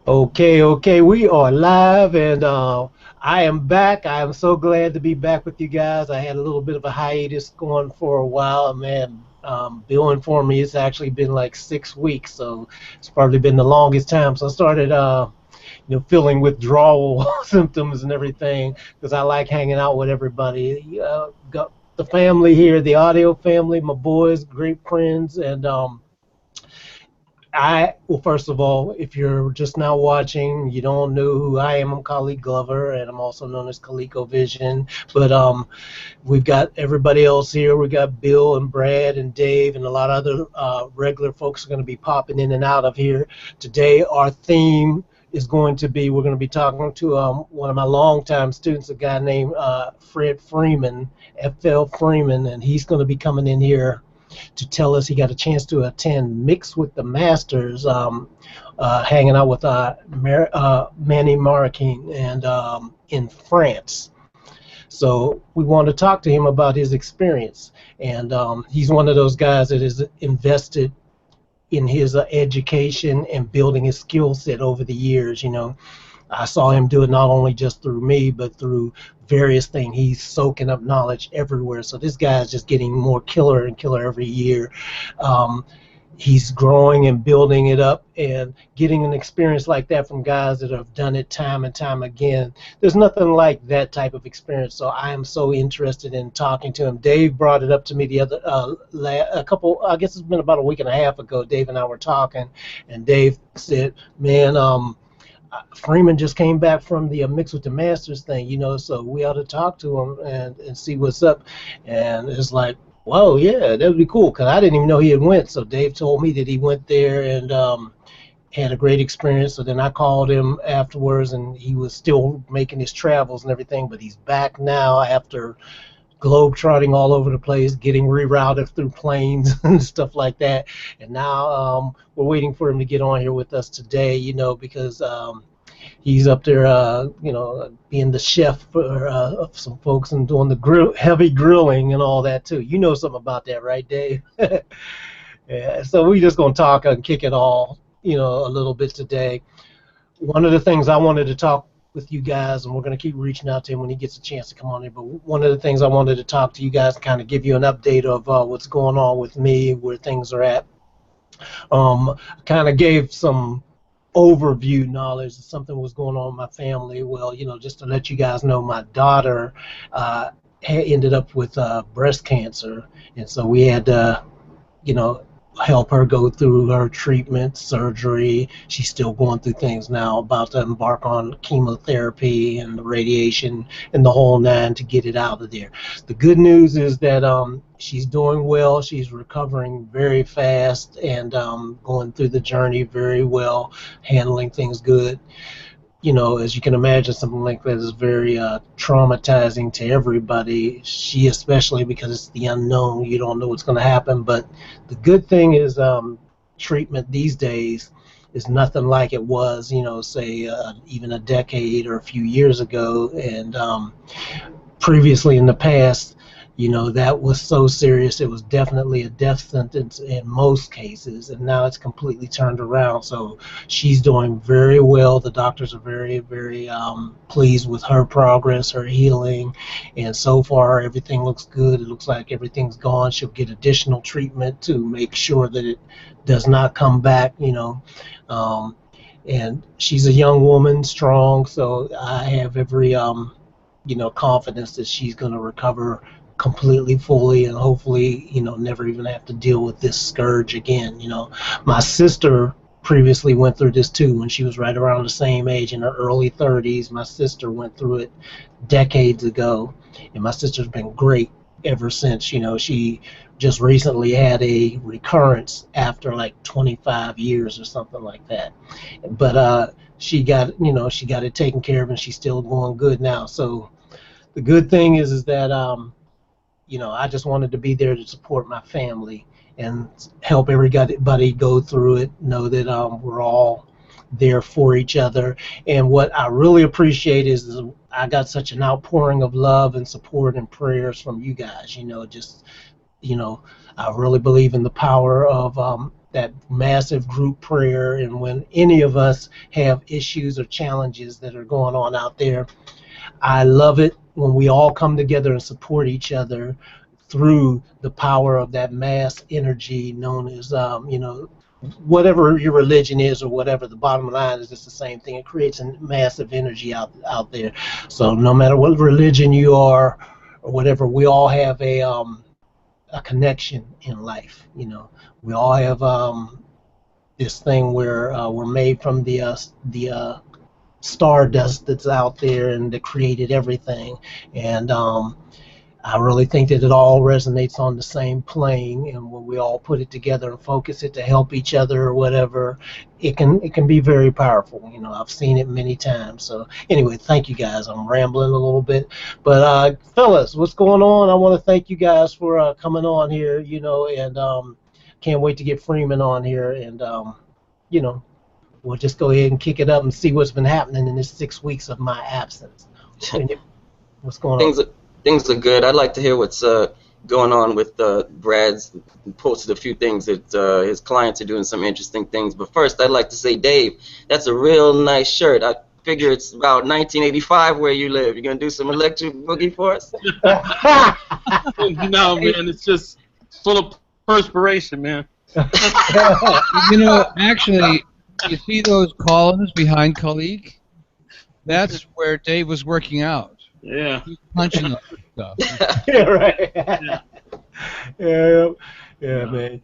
Okay, we are live and I am back. I am so glad to be back with you guys. I had a little bit of a hiatus going for a while, man. Bill informed me it's actually been like 6 weeks, so it's probably been the longest time. So I started, feeling withdrawal symptoms and everything because I like hanging out with everybody. Got the family here, the audio family, my boys, great friends, and well, first of all, if you're just now watching, you don't know who I am. I'm Khaliq Glover, and I'm also known as Khaliq-O-Vision. But we've got everybody else here. We got Bill and Brad and Dave, and a lot of other regular folks are going to be popping in and out of here. Today, our theme is going to be we're going to be talking to one of my longtime students, a guy named Fred Freeman, FL Freeman, and he's going to be coming in here to tell us he got a chance to attend Mix with the Masters, hanging out with Manny Marroquin and in France. So we want to talk to him about his experience. And he's one of those guys that is invested in his education and building his skill set over the years. I saw him do it not only just through me, but through various things. He's soaking up knowledge everywhere. So this guy is just getting more killer and killer every year. Um, he's growing and building it up and getting an experience like that from guys that have done it time and time again. There's nothing like that type of experience. So I am so interested in talking to him. Dave brought it up to me the other a couple, I guess it's been about a week and a half ago. Dave and I were talking, and Dave said, "Man, Freeman just came back from the Mix with the Masters thing, so we ought to talk to him and see what's up." And it's like, whoa, yeah, that would be cool, because I didn't even know he had went. So Dave told me that he went there and had a great experience. So then I called him afterwards, and he was still making his travels and everything, but he's back now after globe trotting all over the place, getting rerouted through planes and stuff like that. And now we're waiting for him to get on here with us today, because he's up there, being the chef for some folks and doing the heavy grilling and all that too. You know something about that, right, Dave? Yeah. So we just gonna talk and kick it all, a little bit today. One of the things I wanted to talk with you guys, and we're going to keep reaching out to him when he gets a chance to come on here, but one of the things I wanted to talk to you guys, kind of give you an update of what's going on with me, where things are at. Kind of gave some overview knowledge that something was going on in my family. Well, just to let you guys know, my daughter ended up with breast cancer, and so we had to, you know, help her go through her treatment, surgery. She's still going through things now, about to embark on chemotherapy and the radiation and the whole nine to get it out of there. The good news is that she's doing well. She's recovering very fast and going through the journey very well, handling things good. As you can imagine, something like that is very traumatizing to everybody. She especially, because it's the unknown. You don't know what's going to happen. But the good thing is, treatment these days is nothing like it was, say even a decade or a few years ago. And previously in the past, that was so serious. It was definitely a death sentence in most cases, and now it's completely turned around. So she's doing very well. The doctors are very, very pleased with her progress, her healing, and so far everything looks good. It looks like everything's gone. She'll get additional treatment to make sure that it does not come back. And she's a young woman, strong, so I have every confidence that she's going to recover completely, fully, and hopefully, never even have to deal with this scourge again. My sister previously went through this too when she was right around the same age, in her early 30s. My sister went through it decades ago, and my sister's been great ever since. She just recently had a recurrence after like 25 years or something like that. But she got it taken care of, and she's still going good now. So the good thing is that I just wanted to be there to support my family and help everybody go through it. Know that we're all there for each other. And what I really appreciate is I got such an outpouring of love and support and prayers from you guys. Just you know, I really believe in the power of that massive group prayer, and when any of us have issues or challenges that are going on out there, I love it when we all come together and support each other through the power of that mass energy known as, whatever your religion is or whatever. The bottom line is it's the same thing. It creates a massive energy out there. So no matter what religion you are or whatever, we all have a connection in life. We all have this thing where we're made from the stardust that's out there and that created everything. And I really think that it all resonates on the same plane, and when we all put it together and focus it to help each other or whatever, it can be very powerful. I've seen it many times. So anyway, thank you guys. I'm rambling a little bit, but fellas, what's going on? I want to thank you guys for coming on here. And can't wait to get Freeman on here, and we'll just go ahead and kick it up and see what's been happening in this 6 weeks of my absence. What's going on? Things are good. I'd like to hear what's going on with Brad's posted a few things that his clients are doing some interesting things. But first, I'd like to say, Dave, that's a real nice shirt. I figure it's about 1985 where you live. You gonna do some electric boogie for us? No, man, it's just full of perspiration, man. Actually, you see those columns behind Khaliq? That's where Dave was working out. Yeah. He's punching them stuff. Yeah, right. Yeah, man.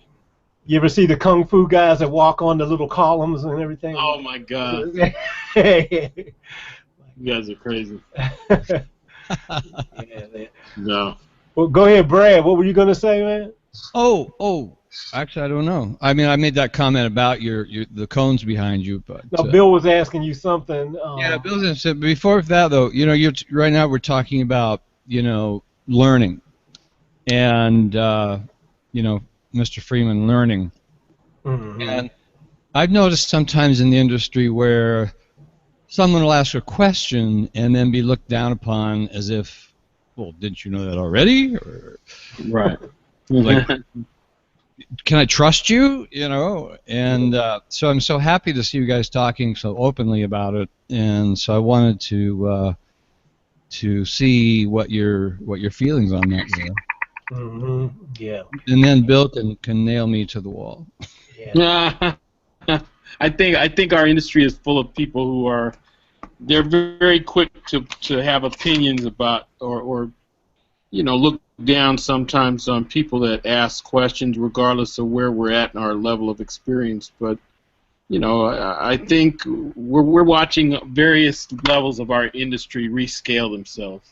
You ever see the kung fu guys that walk on the little columns and everything? Oh my God. You guys are crazy. Yeah, man. No. Well, go ahead, Brad. What were you gonna say, man? Oh. Actually, I don't know. I mean, I made that comment about the cones behind you, but No, Bill was asking you something. yeah, Bill's interested. Before that, though, right now we're talking about learning, and Mr. Freeman learning, and I've noticed sometimes in the industry where someone will ask a question and then be looked down upon as if, well, didn't you know that already? Or, right. Like, can I trust you? And so I'm so happy to see you guys talking so openly about it, and so I wanted to see what your feelings on that were. Yeah. And then Bill can nail me to the wall. Yeah. I think our industry is full of people who they're very quick to have opinions about or look down sometimes on people that ask questions regardless of where we're at in our level of experience. But I think we're watching various levels of our industry rescale themselves,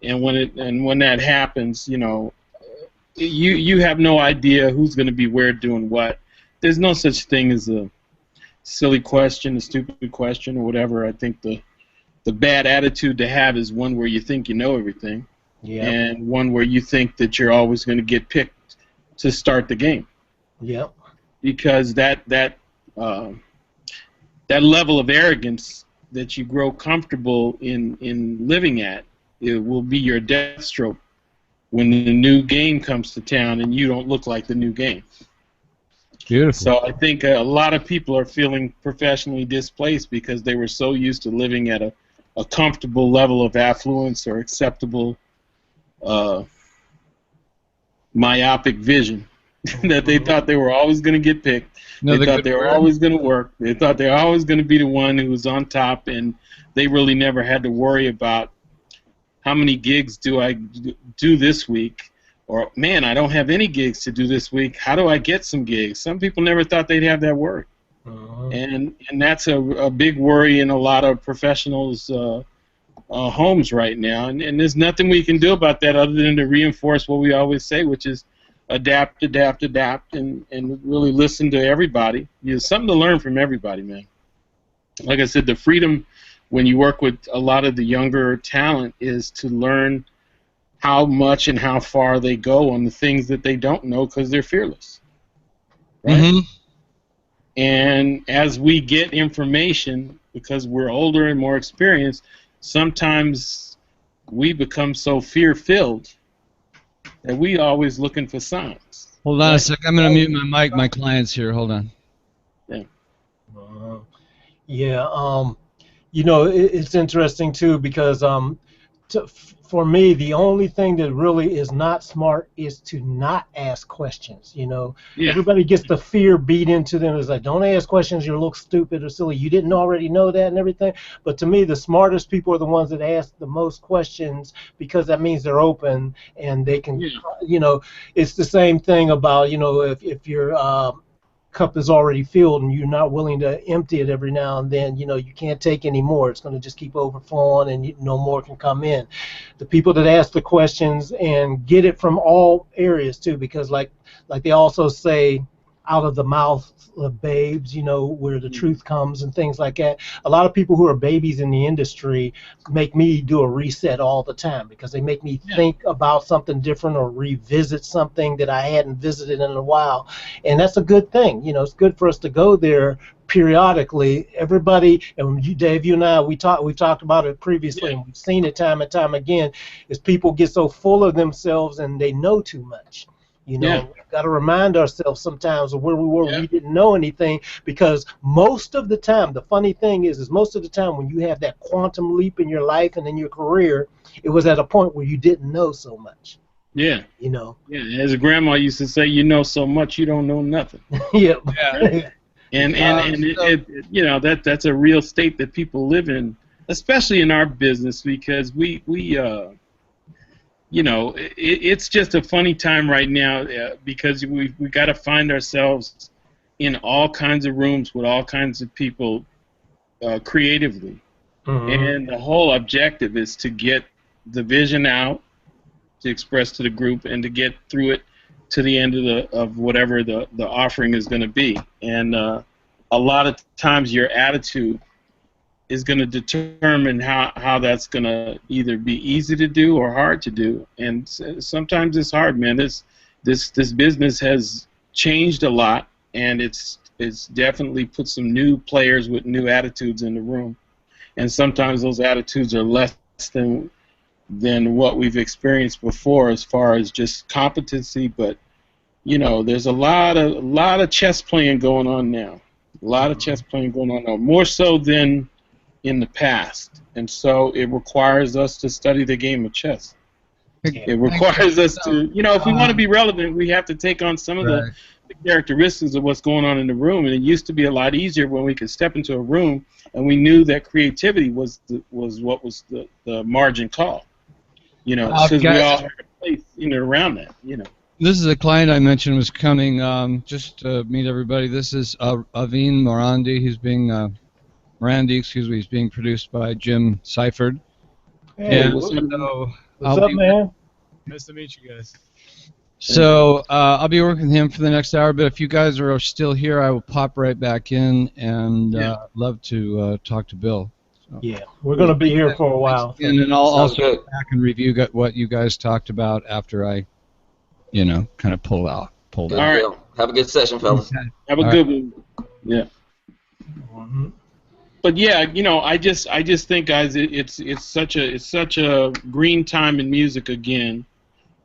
and when that happens, you have no idea who's going to be where doing what. There's no such thing as a silly question, a stupid question, or whatever. I think the bad attitude to have is one where you think you know everything. Yeah. And one where you think that you're always going to get picked to start the game. Yep. Because that level of arrogance that you grow comfortable in living at, it will be your death stroke when the new game comes to town and you don't look like the new game. Beautiful. So I think a lot of people are feeling professionally displaced because they were so used to living at a comfortable level of affluence or acceptable myopic vision that they thought they were always going to get picked. They thought they were always going to work. They thought they were always going to be the one who was on top, and they really never had to worry about how many gigs do I do this week, or man, I don't have any gigs to do this week. How do I get some gigs? Some people never thought they'd have that worry, and that's a big worry in a lot of professionals' homes right now, and there's nothing we can do about that other than to reinforce what we always say, which is adapt, and really listen to everybody. There's something to learn from everybody, man. Like I said, the freedom when you work with a lot of the younger talent is to learn how much and how far they go on the things that they don't know because they're fearless. Right? And as we get information, because we're older and more experienced, sometimes we become so fear-filled that we always looking for signs. Hold on a sec. I'm going to mute my mic. My client's here. Hold on. Yeah. Yeah. You know, it's interesting too because for me, the only thing that really is not smart is to not ask questions. You know, everybody gets the fear beat into them. It's like, don't ask questions. You look stupid or silly. You didn't already know that and everything. But to me, the smartest people are the ones that ask the most questions because that means they're open and they can, you know, it's the same thing about, you know, if you're cup is already filled and you're not willing to empty it every now and then, you know, you can't take any more. It's going to just keep overflowing and no more can come in. The people that ask the questions and get it from all areas too, because like they also say, out of the mouth of babes, you know, where the truth comes and things like that. A lot of people who are babies in the industry make me do a reset all the time because they make me think about something different or revisit something that I hadn't visited in a while. And that's a good thing. You know, it's good for us to go there periodically. Everybody, and you, Dave, you and I, we've talked about it previously, and we've seen it time and time again, is people get so full of themselves and they know too much. You know, we've got to remind ourselves sometimes of where we were when we didn't know anything, because most of the time, the funny thing is most of the time when you have that quantum leap in your life and in your career, it was at a point where you didn't know so much. Yeah. You know. Yeah, as a grandma used to say, you know so much you don't know nothing. Right? And it, you know, that's a real state that people live in, especially in our business, because we you know, it's just a funny time right now because we got to find ourselves in all kinds of rooms with all kinds of people creatively. And the whole objective is to get the vision out, to express to the group, and to get through it to the end of whatever the offering is going to be. And a lot of times your attitude is going to determine how that's going to either be easy to do or hard to do. And sometimes it's hard, man. This business has changed a lot, and it's definitely put some new players with new attitudes in the room. And sometimes those attitudes are less than what we've experienced before as far as just competency. But you know, there's a lot of chess playing going on now. A lot of chess playing going on now, more so than in the past, and so it requires us to study the game of chess. It requires us to, you know, if we want to be relevant, we have to take on some of the characteristics of what's going on in the room. And it used to be a lot easier when we could step into a room and we knew that creativity was what was the margin call. You know, because we all had a place, you know, around that. You know. This is a client I mentioned was coming just to meet everybody. This is Aveen Morandi. He's being he's being produced by Jim Seifert. Hey, and what's so up, man? Nice to meet you guys. So I'll be working with him for the next hour, but if you guys are still here, I will pop right back in and love to talk to Bill. So. Yeah, we're going to be here for a while. And then I'll also go back and review what you guys talked about after I, you know, kind of pulled out. All right. Have a good session, fellas. Okay. Have a good one. Yeah. But yeah, you know, I just think, guys, it's such a green time in music again.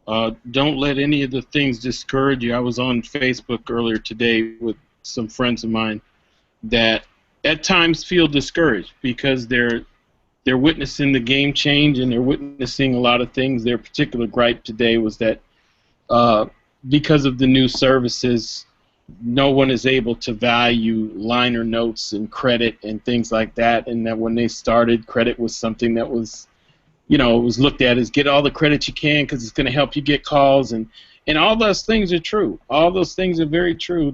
Don't let any of the things discourage you. I was on Facebook earlier today with some friends of mine that at times feel discouraged because they're witnessing the game change and they're witnessing a lot of things. Their particular gripe today was that because of the new services, no one is able to value liner notes and credit and things like that, and that when they started, credit was something that was, you know, it was looked at as get all the credit you can because it's going to help you get calls, and all those things are true. All those things are very true.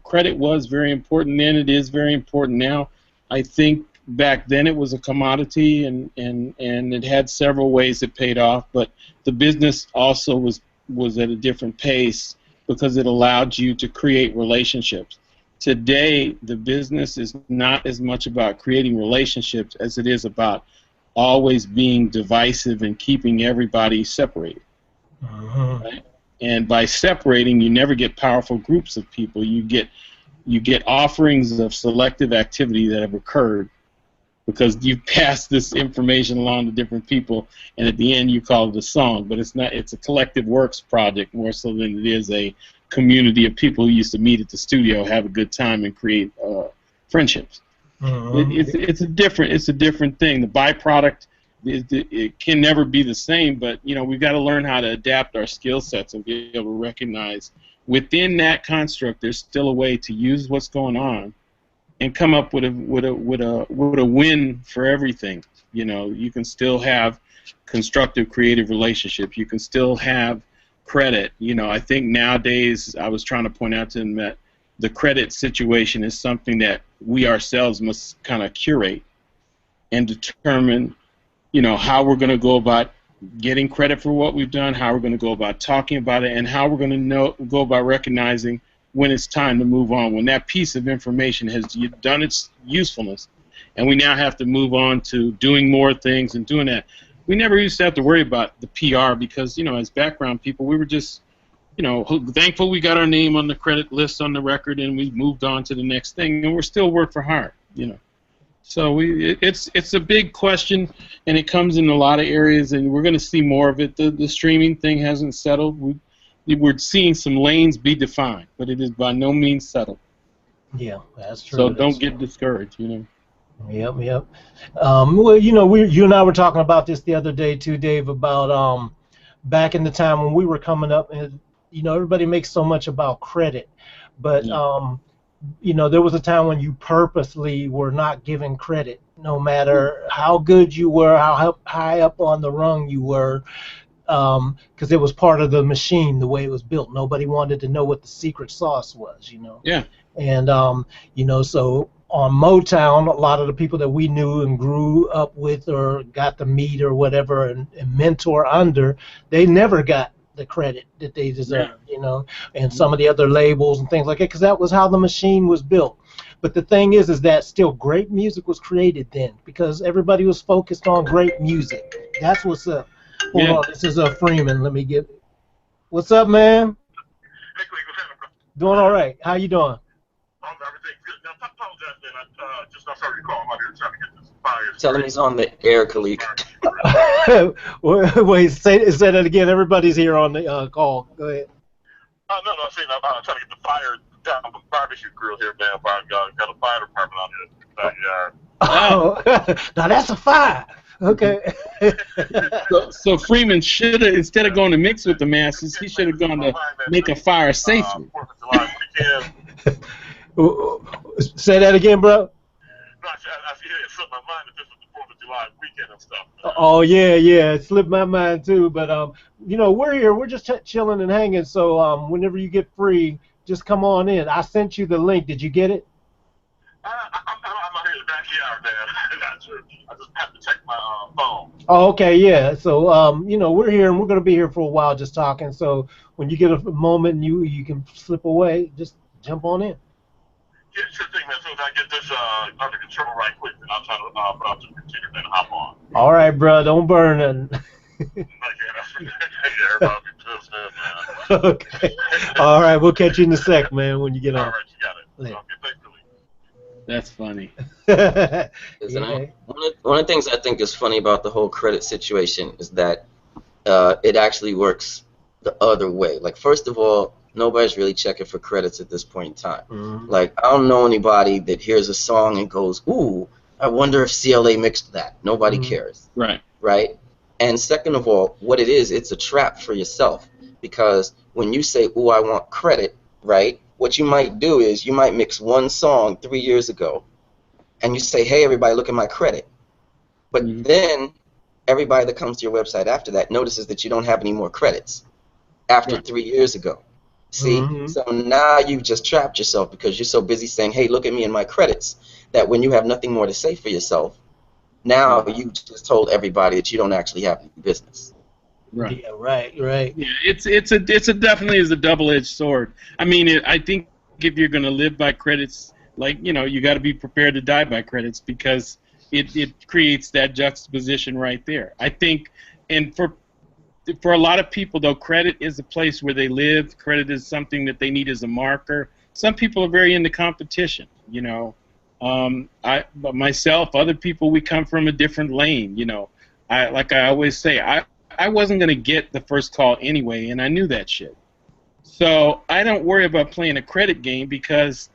Credit was very important then. It is very important now. I think back then it was a commodity, and it had several ways it paid off, but the business also was at a different pace, because it allowed you to create relationships. Today, the business is not as much about creating relationships as it is about always being divisive and keeping everybody separated. Right? And by separating, you never get powerful groups of people. You get offerings of selective activity that have occurred because you've passed this information along to different people, and at the end you call it a song. But it's not. It's a collective works project more so than it is a community of people who used to meet at the studio, have a good time, and create friendships. It's a different thing. The byproduct, it can never be the same, but we've got to learn how to adapt our skill sets and be able to recognize within that construct there's still a way to use what's going on and come up with a win for everything. You can still have constructive creative relationships. You can still have credit. I think nowadays, I was trying to point out to them that the credit situation is something that we ourselves must kind of curate and determine, how we're going to go about getting credit for what we've done, how we're going to go about talking about it, and how we're going to go about recognizing when it's time to move on, when that piece of information has done its usefulness, and we now have to move on to doing more things and doing that. We never used to have to worry about the PR because, as background people, we were just, thankful we got our name on the credit list on the record and we moved on to the next thing, and we're still work for hard, So it's a big question, and it comes in a lot of areas, and we're going to see more of it. The streaming thing hasn't settled. We're seeing some lanes be defined, but it is by no means settled. Yeah, that's true. So don't get discouraged, Yep. Well, you and I were talking about this the other day too, Dave, about back in the time when we were coming up, and everybody makes so much about credit, but there was a time when you purposely were not given credit, no matter how good you were, how high up on the rung you were, because it was part of the machine, the way it was built. Nobody wanted to know what the secret sauce was, Yeah. And so on Motown, a lot of the people that we knew and grew up with or got to meet or whatever and mentor under, they never got the credit that they deserved, and some of the other labels and things like that, because that was how the machine was built. But the thing is that still great music was created then because everybody was focused on great music. That's what's up. Hold on, this is Freeman. Let me get. What's up, man? Hey, Khaliq, what's happening, bro? Doing all right. How you doing? Everything good. Now, I apologize, man. I just not sorry to call. I'm out here trying to get this fire. Tell him he's on the air, Khaliq. Wait, say that again. Everybody's here on the call. Go ahead. No, I'm saying I'm trying to get the fire down from the barbecue grill here, man. Got a fire department out here. Oh, now that's a fire. Okay. So Freeman should have, instead of going to mix with the masses, he should have gone to make a fire safely. 4th of July weekend. Say that again, bro. No, I see it slipped my mind that this was the 4th of July weekend and stuff. Oh yeah, it slipped my mind too. But we're here. We're just chilling and hanging. So whenever you get free, just come on in. I sent you the link. Did you get it? I'm out here in the backyard, man. I just have to check my phone. Oh, okay, yeah. So we're here and we're gonna be here for a while, just talking. So when you get a moment and you can slip away, just jump on in. Yeah, sure thing, man. As soon as I get this under control right quick, then I'll try to put out the computer and hop on. All right, bro. Don't burn nothing. Everybody be pissed, man. Okay. All right, we'll catch you in a sec, man, when you get on. All right, you got it. Later. Okay, thanks, Billy. That's funny. Listen, one of the things I think is funny about the whole credit situation is that it actually works the other way. Like, first of all, nobody's really checking for credits at this point in time. Mm-hmm. Like, I don't know anybody that hears a song and goes, ooh, I wonder if CLA mixed that. Nobody cares. Right. Right? And second of all, what it is, it's a trap for yourself. Because when you say, ooh, I want credit, right, what you might do is you might mix one song 3 years ago, and you say, hey, everybody, look at my credit. But then everybody that comes to your website after that notices that you don't have any more credits after 3 years ago. See? So now you've just trapped yourself because you're so busy saying, hey, look at me and my credits, that when you have nothing more to say for yourself, now you just told everybody that you don't actually have any business. Right. Yeah, right. Yeah, it's definitely is a double-edged sword. I mean, I think if you're going to live by credits, like, you got to be prepared to die by credits because it creates that juxtaposition right there. I think, and for a lot of people, though, credit is a place where they live. Credit is something that they need as a marker. Some people are very into competition, myself, other people, we come from a different lane, like I always say, I wasn't going to get the first call anyway, and I knew that shit. So I don't worry about playing a credit game because,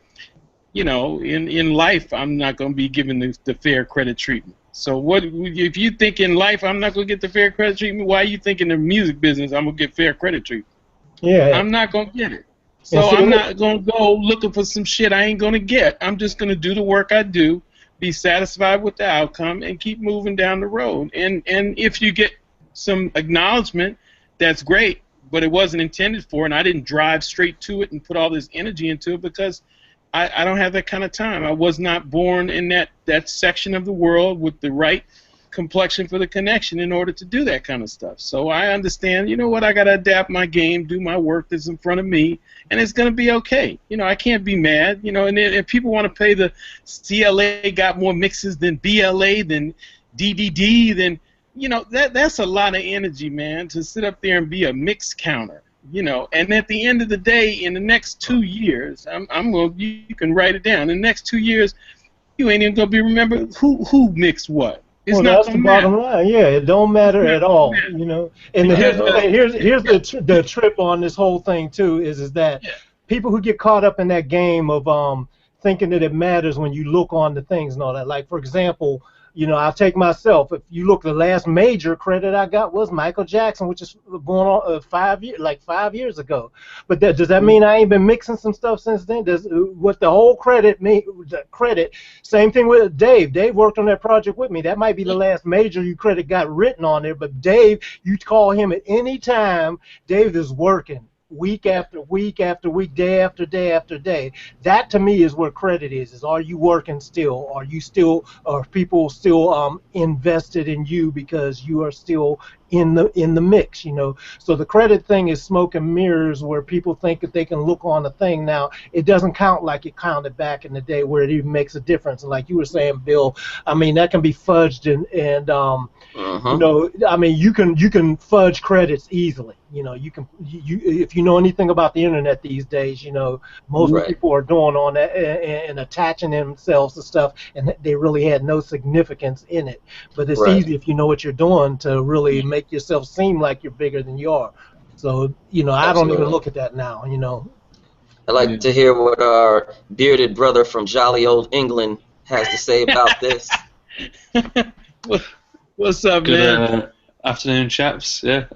you know, in life I'm not going to be given the fair credit treatment. So what if you think in life I'm not going to get the fair credit treatment? Why you think in the music business I'm going to get fair credit treatment? Yeah. I'm not going to get it. And So see, I'm not going to go looking for some shit I ain't going to get. I'm just going to do the work I do, be satisfied with the outcome, and keep moving down the road. And if you get some acknowledgement, that's great, but it wasn't intended for, and I didn't drive straight to it and put all this energy into it because I don't have that kind of time. I was not born in that section of the world with the right complexion for the connection in order to do that kind of stuff. So I understand, you know what, I got to adapt my game, do my work that's in front of me, and it's going to be okay. You know, I can't be mad, you know, and if people want to play the CLA got more mixes than BLA, than DDD, then, you know, that's a lot of energy, man, to sit up there and be a mix counter. You know, and at the end of the day, in the next 2 years, you can write it down. In the next 2 years, you ain't even gonna be remembered who mixed what. It's well, not that's gonna the matter. bottom line. Yeah, it don't matter It's at not gonna all. matter. You know, and here's Because the thing. Here's the trip on this whole thing too. Is that yeah, people who get caught up in that game of thinking that it matters when you look on the things and all that. Like for example, you know, I'll take myself. If you look, the last major credit I got was Michael Jackson, which is going on 5 years ago. But does that mean I ain't been mixing some stuff since then? Does what the whole credit mean? The credit. Same thing with Dave. Dave worked on that project with me. That might be the last major you credit got written on there. But Dave, you call him at any time. Dave is working. Week after week after week, day after day after day. That to me is where credit is are you working still? Are people still invested in you because you are still in the mix, you know? So the credit thing is smoke and mirrors where people think that they can look on a thing. Now it doesn't count like it counted back in the day where it even makes a difference. And like you were saying, Bill, I mean that can be fudged and you know, I mean you can fudge credits easily. You know, you if you know anything about the internet these days, you know, most people are doing on that and attaching themselves to stuff, and they really had no significance in it. But it's easy if you know what you're doing to really make yourself seem like you're bigger than you are. So, you know, I don't even look at that now, you know. I'd like to hear what our bearded brother from jolly old England has to say about this. What's up, man? Afternoon, chaps. Yeah.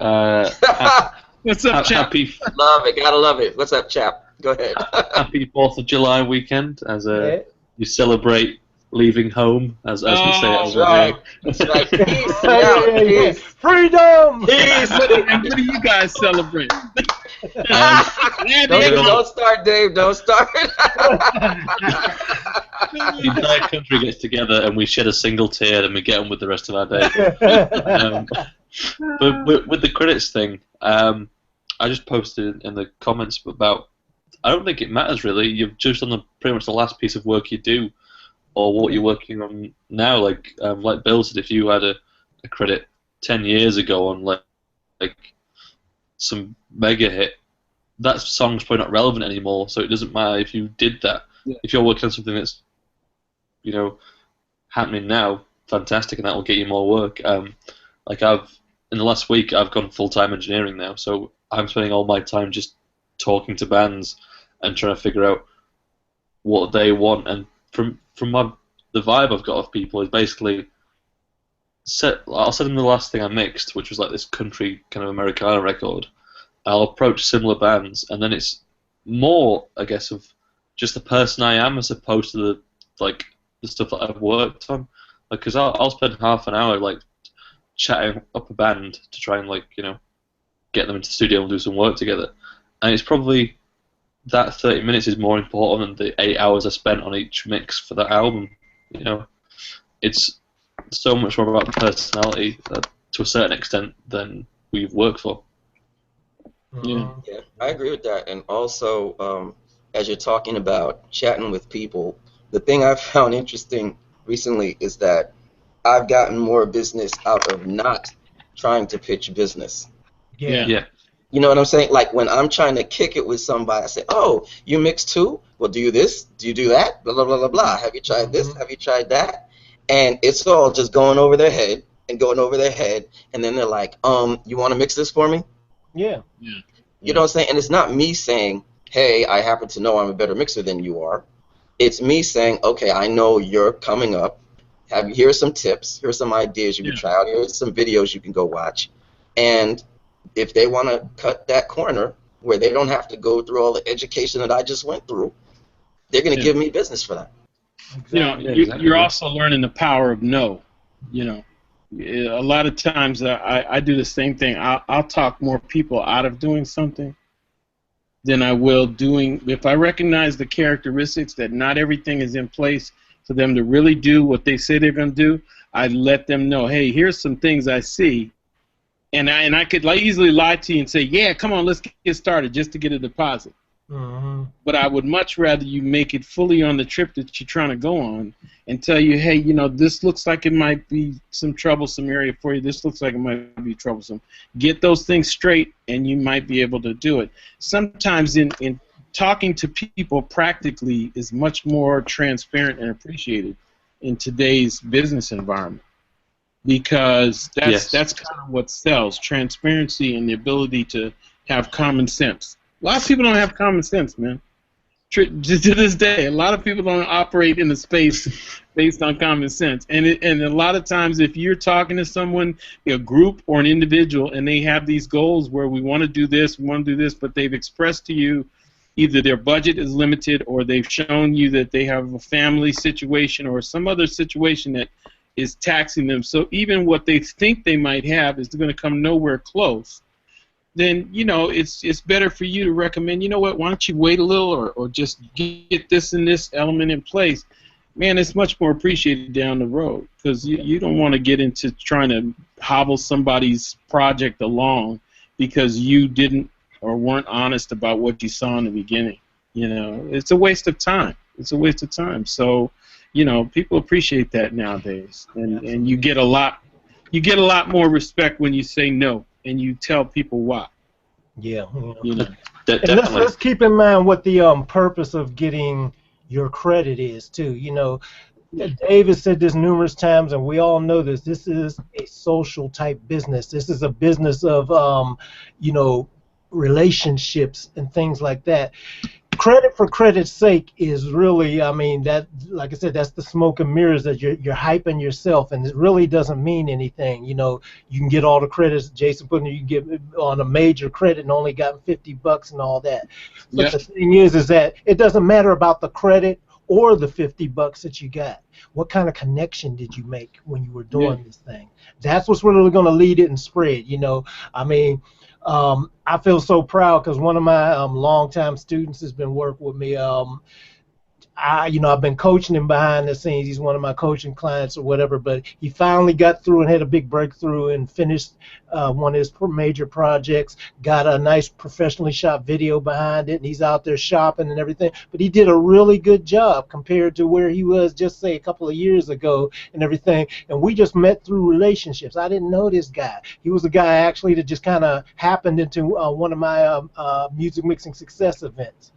What's up, chap? Love it. Gotta love it. What's up, chap? Go ahead. Happy 4th of July weekend as you celebrate leaving home, as we say over here. That's right. Peace. Freedom! Peace. And what do you guys celebrate? Don't start, Dave. Don't start. The entire country gets together and we shed a single tear and we get on with the rest of our day. But with the credits thing, I just posted in the comments about, I don't think it matters really. You've just done pretty much the last piece of work you do, or what you're working on now. Like Bill said, if you had a credit 10 years ago on like some mega hit, that song's probably not relevant anymore. So it doesn't matter if you did that. Yeah. If you're working on something that's, you know, happening now, fantastic, and that will get you more work. Like in the last week, I've gone full-time engineering now, so I'm spending all my time just talking to bands and trying to figure out what they want. And from the vibe I've got of people is basically I'll send them the last thing I mixed, which was like this country kind of Americana record. I'll approach similar bands, and then it's more, I guess, of just the person I am as opposed to the stuff that I've worked on. Because I'll spend half an hour like chatting up a band to try and get them into the studio and do some work together. And it's probably that 30 minutes is more important than the 8 hours I spent on each mix for that album. You know, it's so much more about personality to a certain extent than we've worked for. Yeah, I agree with that. And also, as you're talking about chatting with people, the thing I've found interesting recently is that I've gotten more business out of not trying to pitch business. Yeah. You know what I'm saying? Like when I'm trying to kick it with somebody, I say, "Oh, you mix too? Well, do you this? Do you do that? Blah blah blah blah blah. Have you tried this? Have you tried that?" And it's all just going over their head and going over their head, and then they're like, "You want to mix this for me?" Yeah. You know what I'm saying? And it's not me saying, hey, I happen to know I'm a better mixer than you are. It's me saying, okay, I know you're coming up. Here's some tips. Here's some ideas you can try out. Here's some videos you can go watch. And if they want to cut that corner where they don't have to go through all the education that I just went through, they're going to give me business for that. Exactly. You know, you're also learning the power of no. You know, a lot of times I do the same thing. I'll talk more people out of doing something than I will doing. If I recognize the characteristics that not everything is in place for them to really do what they say they're going to do, I let them know, hey, here's some things I see. And I could easily lie to you and say, yeah, come on, let's get started just to get a deposit. But I would much rather you make it fully on the trip that you're trying to go on and tell you, hey, you know, this looks like it might be some troublesome area for you. This looks like it might be troublesome. Get those things straight, and you might be able to do it. Sometimes in talking to people practically is much more transparent and appreciated in today's business environment. Because that's kind of what sells, transparency and the ability to have common sense. A lot of people don't have common sense, man. To this day, a lot of people don't operate in the space based on common sense. And a lot of times if you're talking to someone, a group or an individual, and they have these goals where we want to do this, but they've expressed to you either their budget is limited or they've shown you that they have a family situation or some other situation that is taxing them. So even what they think they might have is going to come nowhere close. Then, you know, it's better for you to recommend, you know what, why don't you wait a little or just get this and this element in place. Man, it's much more appreciated down the road because you don't want to get into trying to hobble somebody's project along because you didn't or weren't honest about what you saw in the beginning. You know, it's a waste of time. It's a waste of time. So, you know, people appreciate that nowadays, and you get a lot more respect when you say no and you tell people why. Yeah. You know. And let's keep in mind what the purpose of getting your credit is too. You know, Dave has said this numerous times, and we all know this. This is a social type business. This is a business of you know, relationships and things like that. Credit for credit's sake is really, I mean, that, like I said, that's the smoke and mirrors that you're hyping yourself, and it really doesn't mean anything. You know, you can get all the credits. Jason put you can get on a major credit and only got $50 and all that. But the thing is that it doesn't matter about the credit or the $50 that you got. What kind of connection did you make when you were doing this thing? That's what's really going to lead it and spread. You know, I mean. I feel so proud because one of my longtime students has been working with me. I've been coaching him behind the scenes. He's one of my coaching clients or whatever, but he finally got through and had a big breakthrough and finished one of his major projects, got a nice professionally shot video behind it, and he's out there shopping and everything. But he did a really good job compared to where he was just, say, a couple of years ago and everything. And we just met through relationships. I didn't know this guy. He was a guy actually that just kind of happened into one of my music mixing success events.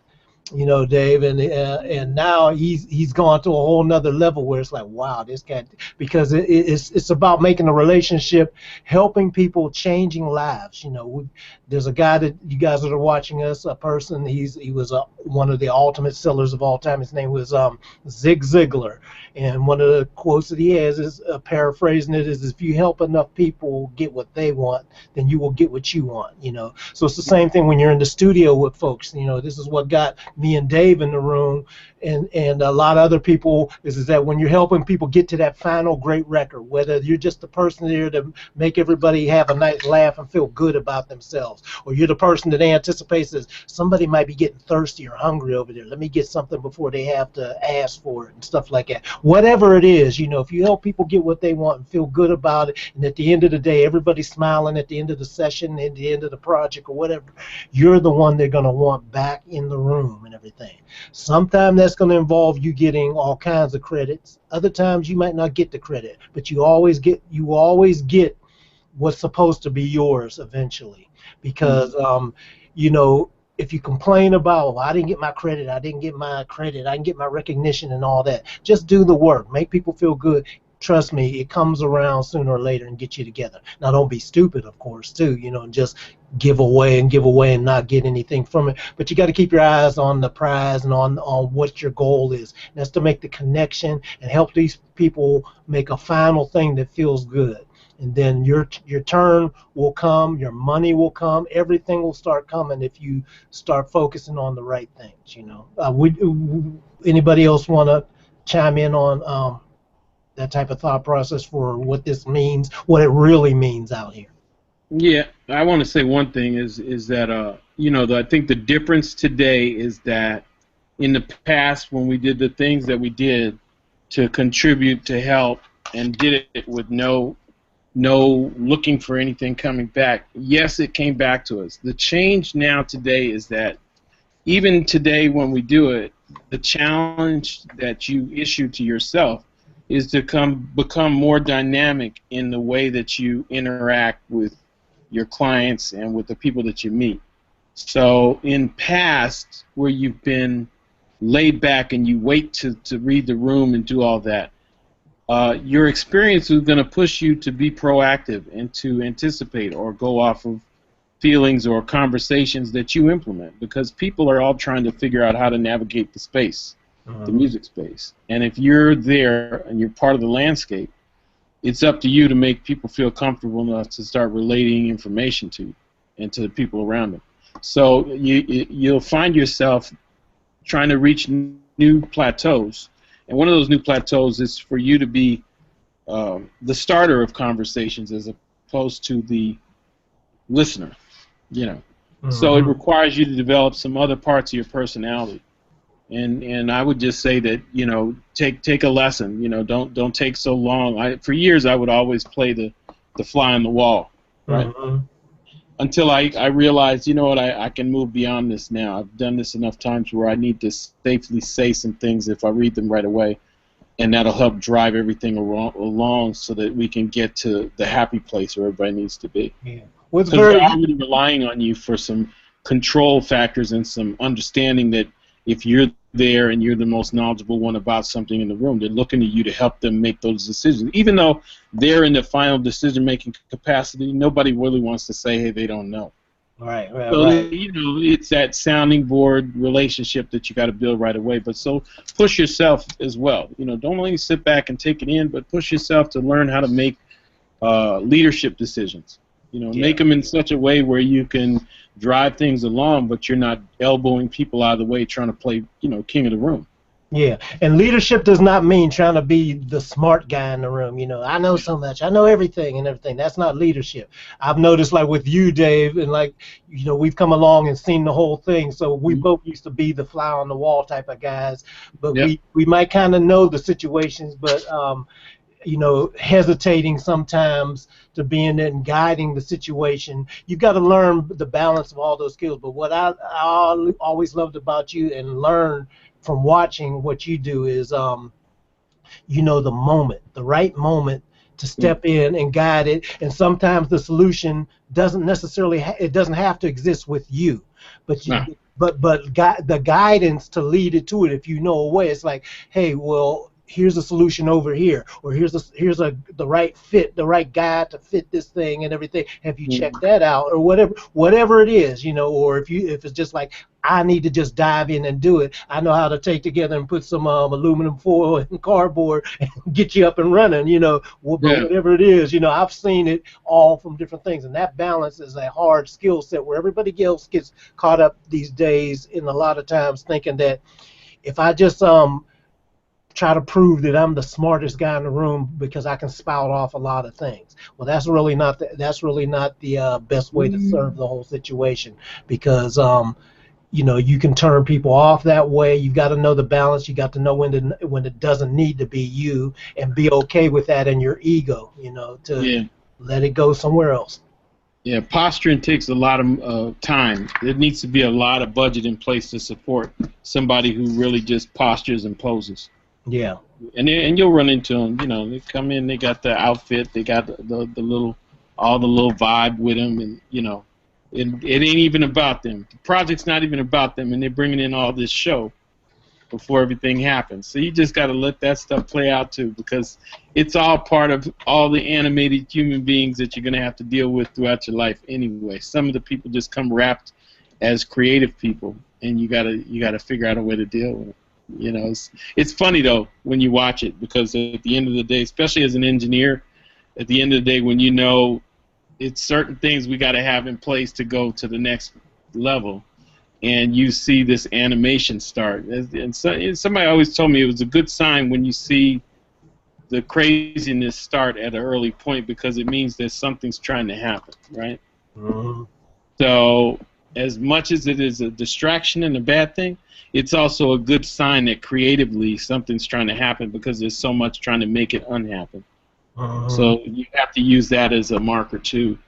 You know, Dave, and now he's gone to a whole nother level where it's like, wow, this guy, because it's about making a relationship, helping people, changing lives. You know, there's a guy that you guys that are watching us, a person, he was one of the ultimate sellers of all time. His name was Zig Ziglar, and one of the quotes that he has is, paraphrasing it, is if you help enough people get what they want, then you will get what you want. You know, so it's the same thing when you're in the studio with folks. You know, this is what got me and Dave in the room, and a lot of other people, is that when you're helping people get to that final great record, whether you're just the person there to make everybody have a nice laugh and feel good about themselves, or you're the person that anticipates that somebody might be getting thirsty or hungry over there, let me get something before they have to ask for it and stuff like that. Whatever it is, you know, if you help people get what they want and feel good about it, and at the end of the day everybody's smiling at the end of the session, at the end of the project or whatever, you're the one they're going to want back in the room and everything. Sometimes that's going to involve you getting all kinds of credits. Other times you might not get the credit, but you always get what's supposed to be yours eventually. Because you know, if you complain about, well, I didn't get my credit, I didn't get my recognition and all that, just do the work, make people feel good. trust me, it comes around sooner or later and get you together. Now, don't be stupid, of course, too, and just give away and not get anything from it. But you got to keep your eyes on the prize and on what your goal is. And that's to make the connection and help these people make a final thing that feels good. And then your turn will come, your money will come, everything will start coming if you start focusing on the right things. Anybody else want to chime in on that type of thought process for what this means, what it really means out here? Yeah, I want to say one thing is that I think the difference today is that in the past when we did the things that we did to contribute to help and did it with no looking for anything coming back. Yes, it came back to us. The change now today is that even today when we do it, the challenge that you issue to yourself is to become more dynamic in the way that you interact with your clients and with the people that you meet. So in past, where you've been laid back and you wait to read the room and do all that, your experience is going to push you to be proactive and to anticipate or go off of feelings or conversations that you implement, because people are all trying to figure out how to navigate the space, the music space. And if you're there and you're part of the landscape, it's up to you to make people feel comfortable enough to start relating information to you and to the people around them. So you'll find yourself trying to reach new plateaus. And one of those new plateaus is for you to be the starter of conversations as opposed to the listener, So it requires you to develop some other parts of your personality. And I would just say that, take a lesson. Don't take so long. For years I would always play the fly on the wall, right? Until I realized, I can move beyond this now. I've done this enough times where I need to safely say some things if I read them right away, and that'll help drive everything along so that we can get to the happy place where everybody needs to be. Yeah. Because they're already relying on you for some control factors and some understanding that if you're there and you're the most knowledgeable one about something in the room, they're looking to you to help them make those decisions. Even though they're in the final decision-making capacity, nobody really wants to say, hey, they don't know. Right. So, it's that sounding board relationship that you got to build right away. But so push yourself as well. Don't only sit back and take it in, but push yourself to learn how to make leadership decisions. Make them in such a way where you can drive things along, but you're not elbowing people out of the way trying to play, king of the room. Yeah, and leadership does not mean trying to be the smart guy in the room. I know so much, I know everything and everything. That's not leadership. I've noticed, like with you, Dave, and we've come along and seen the whole thing. So we both used to be the fly on the wall type of guys, but we might kind of know the situations, but hesitating sometimes to be in it and guiding the situation. You've got to learn the balance of all those skills. But what I always loved about you and learned from watching what you do is, the right moment to step in and guide it. And sometimes the solution doesn't necessarily, it doesn't have to exist with you, but the guidance to lead it to it. If you know a way, it's like, hey, well, here's a solution over here, or here's the right fit, the right guy to fit this thing and everything. Have you checked that out, or whatever it is, or if it's just like, I need to just dive in and do it. I know how to take together and put some aluminum foil and cardboard and get you up and running, whatever it is, I've seen it all from different things, and that balance is a hard skill set where everybody else gets caught up these days in a lot of times thinking that if I just try to prove that I'm the smartest guy in the room because I can spout off a lot of things. Well, that's really not the best way to serve the whole situation, because you can turn people off that way. You've got to know the balance. You got to know when it doesn't need to be you, and be okay with that in your ego, to let it go somewhere else. Yeah, posturing takes a lot of time. There needs to be a lot of budget in place to support somebody who really just postures and poses. Yeah. And you'll run into them. They come in, they got the outfit, they got the little vibe with them, and it ain't even about them. The project's not even about them, and they're bringing in all this show. before everything happens. So you just got to let that stuff play out too, because it's all part of all the animated human beings that you're going to have to deal with throughout your life anyway. Some of the people just come wrapped as creative people, and you gotta figure out a way to deal with it. You know, it's funny though when you watch it, because at the end of the day, especially as an engineer, at the end of the day, when you know it's certain things we got to have in place to go to the next level, and you see this animation start, and somebody always told me it was a good sign when you see the craziness start at an early point, because it means that something's trying to happen, right? Mm-hmm. So as much as it is a distraction and a bad thing, it's also a good sign that creatively something's trying to happen, because there's so much trying to make it unhappen. Mm-hmm. So you have to use that as a marker to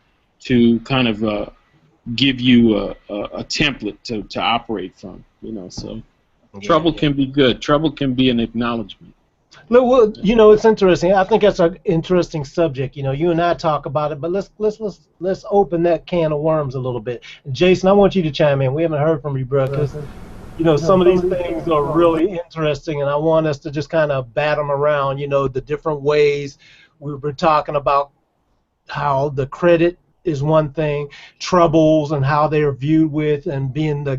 kind of give you a template to operate from. You know, so trouble can be good. Trouble can be an acknowledgement. Well, you know, it's interesting. I think that's an interesting subject. You know, you and I talk about it, but let's open that can of worms a little bit. Jason, I want you to chime in. We haven't heard from you, bro, because you know some of these things are really interesting, and I want us to just kind of bat them around. You know, the different ways we were talking about how the credit is one thing, troubles and how they are viewed with, and being a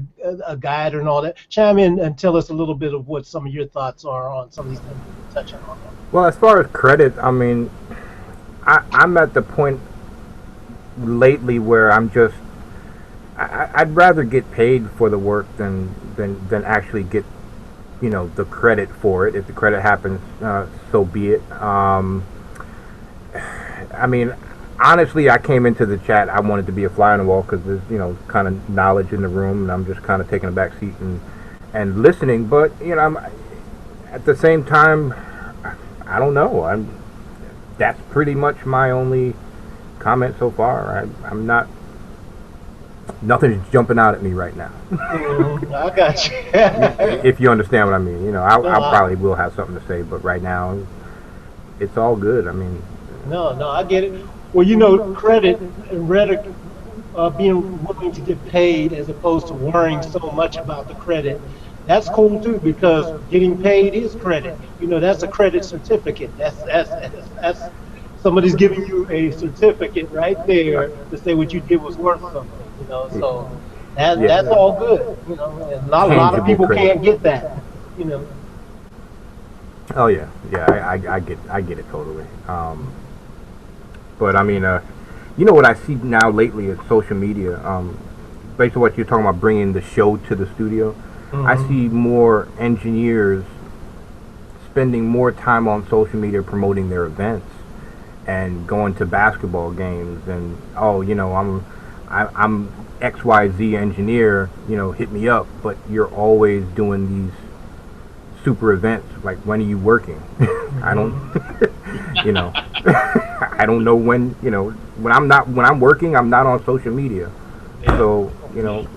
guide and all that. Chime in and tell us a little bit of what some of your thoughts are on some of these things we're touching on. Well, as far as credit, I mean, I'm at the point lately where I'd rather get paid for the work than actually get, you know, the credit for it. If the credit happens, so be it. I mean, honestly, I came into the chat, I wanted to be a fly on the wall, because there's, you know, kind of knowledge in the room, and I'm just kind of taking a back seat and listening. But, you know, at the same time, I don't know. That's pretty much my only comment so far. I'm not. Nothing's jumping out at me right now. I got you. If you understand what I mean, you know, I probably will have something to say, but right now, it's all good. I mean. No, I get it. Well, you know, credit and being willing to get paid as opposed to worrying so much about the credit. That's cool too, because getting paid is credit. You know, that's a credit certificate. That's somebody's giving you a certificate right there to say what you did was worth something. You know, so that's all good. You know, and not a lot of people can't get that. You know. Oh yeah, I get it totally. But I mean, you know what I see now lately is social media. Based on what you're talking about, bringing the show to the studio, I see more engineers spending more time on social media promoting their events and going to basketball games, and you know, I'm XYZ engineer, you know, hit me up. But you're always doing these super events. Like, when are you working? I don't, you know, I don't know when. You know, when I'm working, I'm not on social media. So, you know,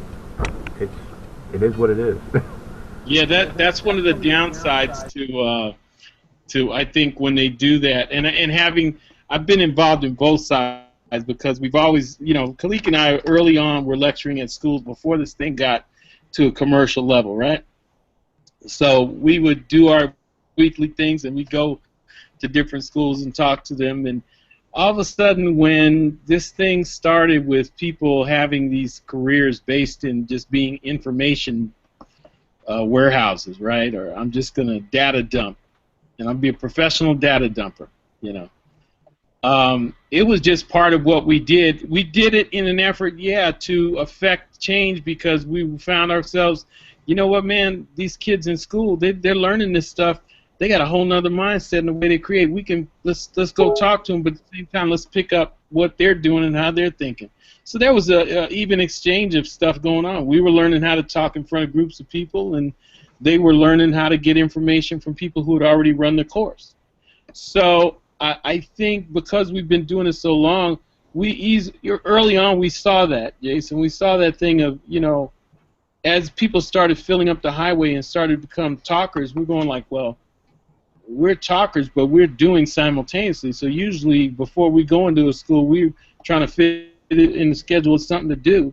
it is what it is. Yeah, that's one of the downsides to I think when they do that, and I've been involved in both sides, because we've always, you know, Khaliq and I early on were lecturing at schools before this thing got to a commercial level, right? So we would do our weekly things, and we'd go to different schools and talk to them, and all of a sudden, when this thing started with people having these careers based in just being information warehouses, right? Or I'm just going to data dump, and I'll be a professional data dumper, you know. It was just part of what we did. We did it in an effort, to affect change, because we found ourselves, you know what, man, these kids in school, they're learning this stuff. They got a whole nother mindset in the way they create. Let's go talk to them, but at the same time, let's pick up what they're doing and how they're thinking. So there was a even exchange of stuff going on. We were learning how to talk in front of groups of people, and they were learning how to get information from people who had already run the course. So I think because we've been doing it so long, early on we saw that, Jason. We saw that thing of, you know, as people started filling up the highway and started to become talkers, we're going like, well, we're talkers, but we're doing simultaneously. So usually before we go into a school, we're trying to fit it in the schedule with something to do.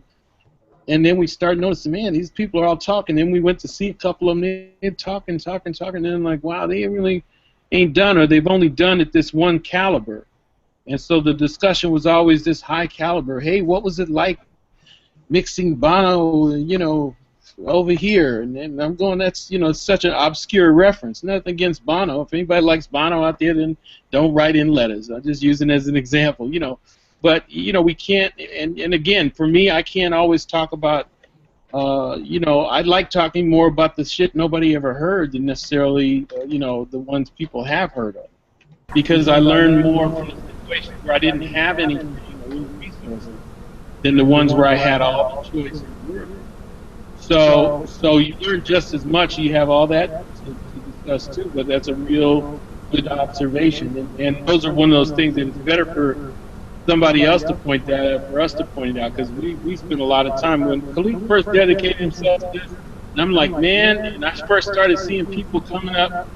And then we started noticing, man, these people are all talking. Then we went to see a couple of them. They're talking. And then like, wow, they really ain't done, or they've only done at this one caliber. And so the discussion was always this high caliber. Hey, what was it like mixing Bono, over here? And I'm going, that's, such an obscure reference. Nothing against Bono. If anybody likes Bono out there, then don't write in letters. I'm just using it as an example, But, we can't, and again, for me, I can't always talk about, I like talking more about the shit nobody ever heard than necessarily, the ones people have heard of. Because I learned more from the situations where I didn't have any resources than the ones where I had all the choice. So you learn just as much. You have all that to discuss too, but that's a real good observation. And those are one of those things that it's better for somebody else to point that out, for us to point it out, because we spent a lot of time. When Khaliq first dedicated himself to this, and I'm like, man, and I first started seeing people coming up,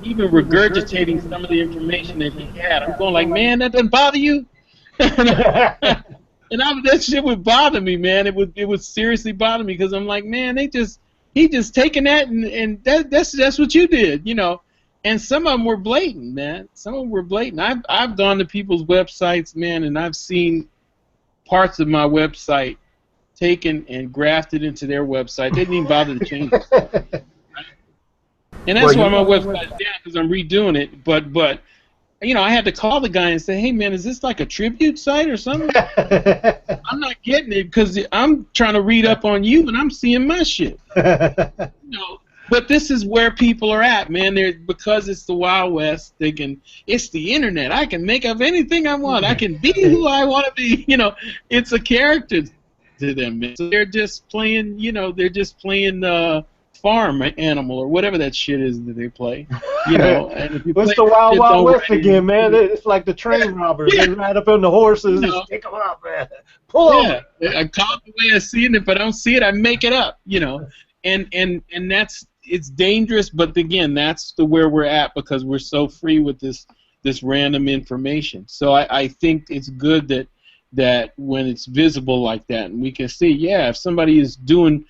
even regurgitating some of the information that he had. I'm going like, man, that doesn't bother you? That shit would bother me, man. It would seriously bother me, because I'm like, man, he just taking that and that's what you did, And some of them were blatant, man. Some of them were blatant. I've gone to people's websites, man, and I've seen parts of my website taken and grafted into their website. They didn't even bother to change it. And that's why my website's down, because I'm redoing it. But I had to call the guy and say, hey, man, is this like a tribute site or something? I'm not getting it, because I'm trying to read up on you and I'm seeing my shit. But this is where people are at, man. Because it's the Wild West, it's the internet. I can make up anything I want. I can be who I want to be. It's a character to them, man. So they're just playing, farm animal or whatever that shit is that they play. And if you it's the Wild Wild West again, man. It's like the train robbers. They ride up on the horses and stick them up, man. Pull them. I call it the way I see it. If I don't see it, I make it up. And it's dangerous, but again, that's where we're at, because we're so free with this random information. So I think it's good that when it's visible like that, and we can see, if somebody is doing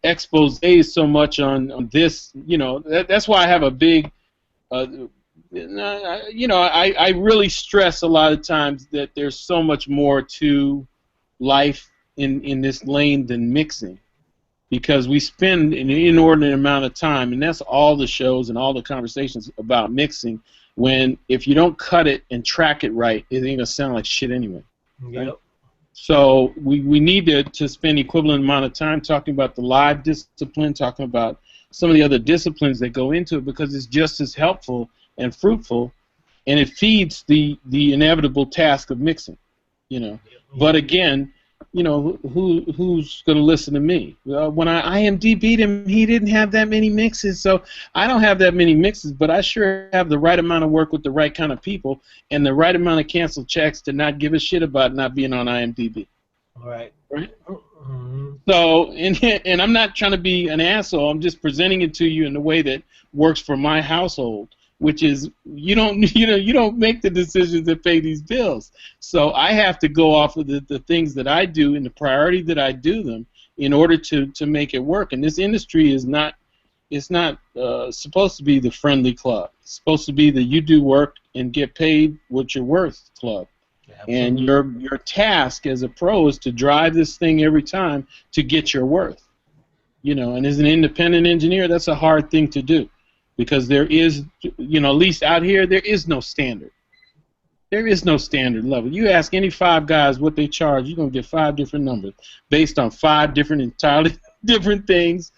exposés so much on this, that's why I have a big, I really stress a lot of times that there's so much more to life in this lane than mixing. Because we spend an inordinate amount of time, and that's all the shows and all the conversations about mixing, when if you don't cut it and track it right, it ain't going to sound like shit anyway. Right? Yep. So we need to spend equivalent amount of time talking about the live discipline, talking about some of the other disciplines that go into it, because it's just as helpful and fruitful, and it feeds the inevitable task of mixing. But again, who's going to listen to me? When I IMDb'd him, he didn't have that many mixes, so I don't have that many mixes, but I sure have the right amount of work with the right kind of people and the right amount of canceled checks to not give a shit about not being on IMDb. All right. Right? Mm-hmm. So, and I'm not trying to be an asshole. I'm just presenting it to you in a way that works for my household, which is you don't make the decisions that pay these bills. So I have to go off of the things that I do and the priority that I do them in order to make it work. And this industry is not supposed to be the friendly club. It's supposed to be the you do work and get paid what you're worth club. Absolutely. And your task as a pro is to drive this thing every time to get your worth. And as an independent engineer, that's a hard thing to do. Because there is, at least out here, there is no standard. There is no standard level. You ask any 5 guys what they charge, you're going to get 5 different numbers based on 5 different, entirely different things,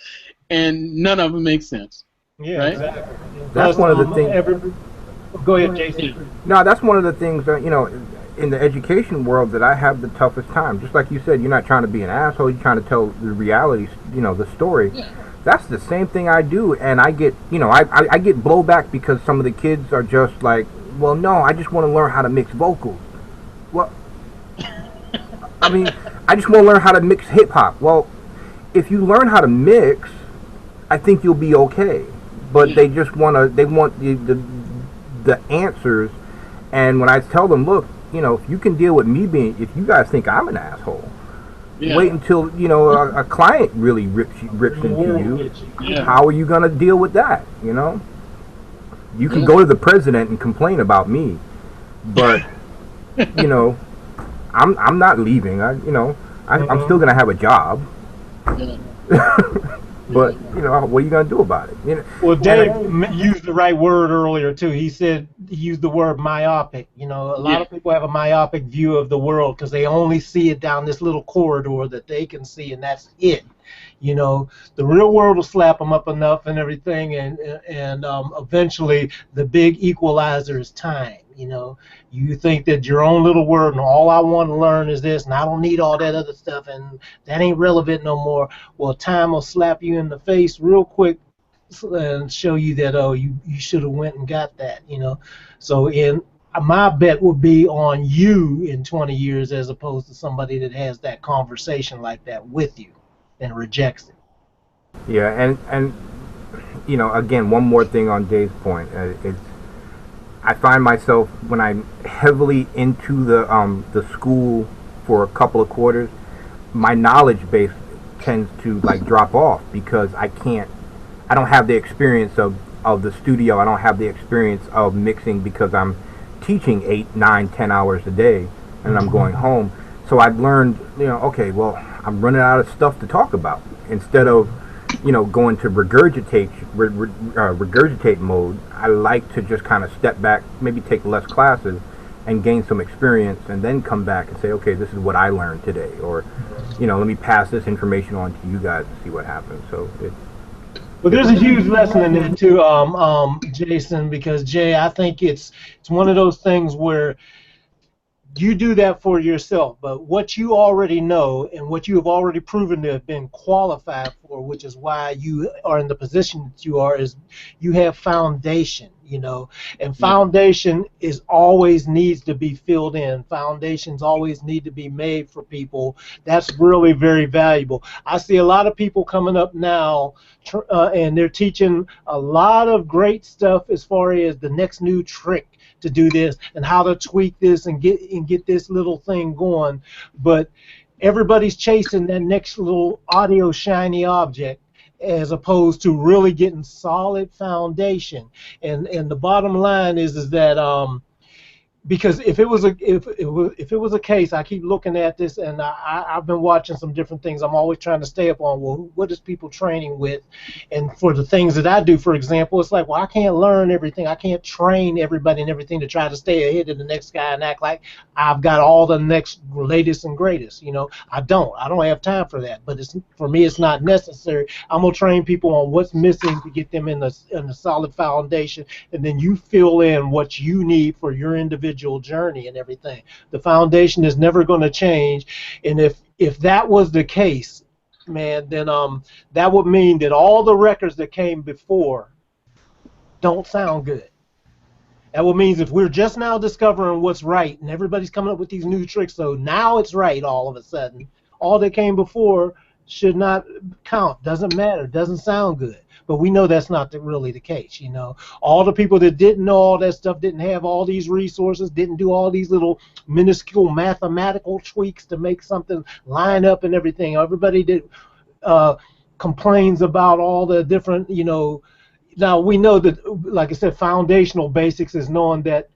and none of them make sense. Yeah, right? Exactly. That's one of the things. Go ahead, Jason. No, that's one of the things that, in the education world that I have the toughest time. Just like you said, you're not trying to be an asshole, you're trying to tell the reality, the story. Yeah. That's the same thing I do, and I get, I get blowback because some of the kids are just like, well, no, I just want to learn how to mix vocals. Well, I mean, I just want to learn how to mix hip-hop. Well, if you learn how to mix, I think you'll be okay. But they just want the answers, and when I tell them, look, if you can deal with me if you guys think I'm an asshole, Wait until a client really rips into you. Yeah. How are you gonna deal with that? You can go to the president and complain about me, but I'm not leaving. I'm still gonna have a job. But what are you gonna do about it? Well, Dave used the right word earlier too. He used the word myopic. A lot of people have a myopic view of the world because they only see it down this little corridor that they can see, and that's it. The real world will slap them up enough and everything, and eventually the big equalizer is time. You think that your own little word and all I want to learn is this, and I don't need all that other stuff, and that ain't relevant no more. Well, time will slap you in the face real quick and show you that you should have went and got that. So my bet would be on you in 20 years as opposed to somebody that has that conversation like that with you and rejects it. Yeah, and again, one more thing on Dave's point. I find myself when I'm heavily into the school for a couple of quarters, my knowledge base tends to drop off because I don't have the experience of the studio. I don't have the experience of mixing because I'm teaching 8, 9, 10 hours a day and I'm going home. So I've learned, okay, well, I'm running out of stuff to talk about. Instead of going to regurgitate mode, I like to just kind of step back, maybe take less classes and gain some experience and then come back and say, okay, this is what I learned today, or let me pass this information on to you guys and see what happens. So well, there's a huge lesson in that too, Jason, because Jay, I think it's one of those things where you do that for yourself, but what you already know and what you have already proven to have been qualified for, which is why you are in the position that you are, is you have foundation, and foundation always needs to be filled in. Foundations always need to be made for people. That's really very valuable. I see a lot of people coming up now, and they're teaching a lot of great stuff as far as the next new trick to do this and how to tweak this and get this little thing going, but everybody's chasing that next little audio shiny object as opposed to really getting solid foundation. And the bottom line is that because if it was a case, I keep looking at this, and I've been watching some different things. I'm always trying to stay up on, well, what is people training with? And for the things that I do, for example, it's like, well, I can't learn everything. I can't train everybody and everything to try to stay ahead of the next guy and act like I've got all the next latest and greatest. I don't have time for that. But for me, it's not necessary. I'm gonna train people on what's missing to get them in a solid foundation, and then you fill in what you need for your individual journey and everything. The foundation is never going to change, and if that was the case, man, then that would mean that all the records that came before don't sound good. That would mean if we're just now discovering what's right and everybody's coming up with these new tricks, so now it's right all of a sudden, all that came before should not count, doesn't matter, doesn't sound good. But we know that's not really the case. All the people that didn't know all that stuff, didn't have all these resources, didn't do all these little minuscule mathematical tweaks to make something line up and everything. Everybody that complains about all the different, now we know that, like I said, foundational basics is knowing that,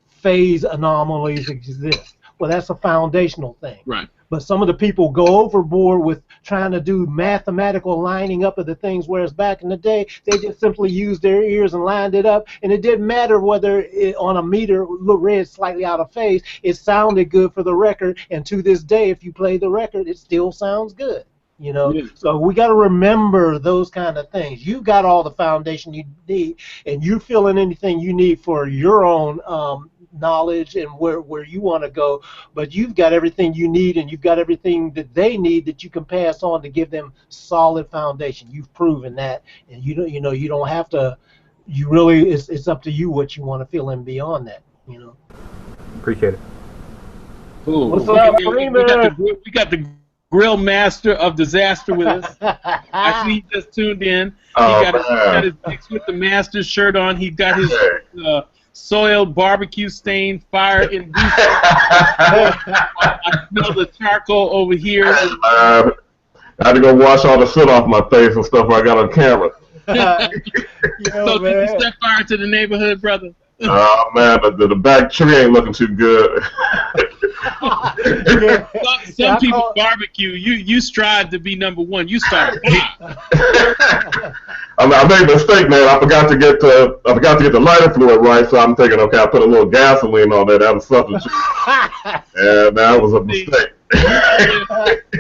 phase anomalies exist. Well, that's a foundational thing. Right. But some of the people go overboard with trying to do mathematical lining up of the things, whereas back in the day, they just simply used their ears and lined it up, and it didn't matter whether on a meter looked red slightly out of phase. It sounded good for the record, and to this day, if you play the record, it still sounds good. So we got to remember those kind of things. You've got all the foundation you need, and you're feeling anything you need for your own knowledge and where you want to go, but you've got everything you need, and you've got everything that they need that you can pass on to give them solid foundation. You've proven that, and you don't have to. You really, it's up to you what you want to fill in beyond that. Appreciate it. Cool. What's up, we got the Grill Master of Disaster with us. I see he just tuned in. He got his Mix with the Master shirt on. He got his soiled, barbecue stained, fire induced. I smell the charcoal over here. I had to go wash all the soot off my face and stuff I got on camera. So did you set fire to the neighborhood, brother? Oh man, the back tree ain't looking too good. Some people barbecue. You strive to be number one. You start. I made a mistake, man. I forgot to get the lighter fluid right, so I'm thinking, okay, I put a little gasoline on there. That was substitute, and that was a mistake.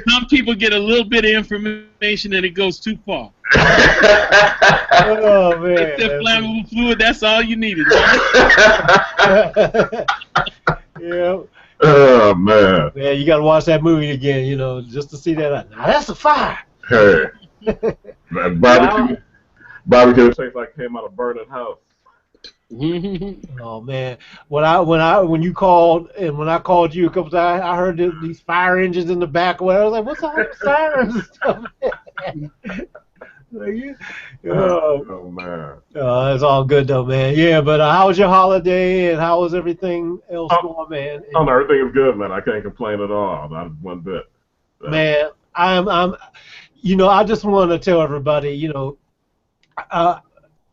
Some people get a little bit of information and it goes too far. Oh man! It's the flammable fluid. That's all you needed. Yeah. Oh man. Yeah, you got to watch that movie again, you know, just to see that. Now that's a fire. Hey, barbecue tastes like it came out of a burning house. Oh man, when you called and when I called you a couple times, I heard these fire engines in the back. Where I was like, "What's all these sirens and stuff?" Oh man. It's all good though, man. Yeah, but how was your holiday and how was everything else going, man? Oh, everything is good, man. I can't complain at all. Not one bit. Man, I'm, you know, I just want to tell everybody, you know,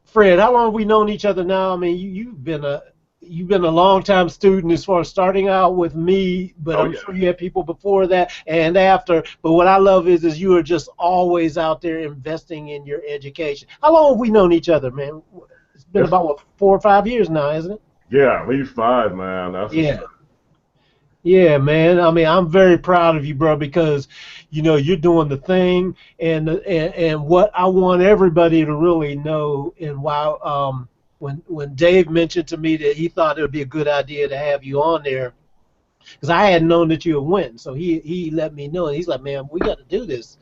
Fred, how long have we known each other now? I mean, you've been a long time student as far as starting out with me, but I'm sure you had people before that and after. But what I love is you are just always out there investing in your education. How long have we known each other, man? It's been about, what, 4 or 5 years now, isn't it? Yeah, at least 5, man. That's Yeah, man. I mean, I'm very proud of you, bro, because, you know, you're doing the thing, and what I want everybody to really know, and why when Dave mentioned to me that he thought it would be a good idea to have you on there, because I hadn't known that you had went, so he let me know, and he's like, man, we got to do this.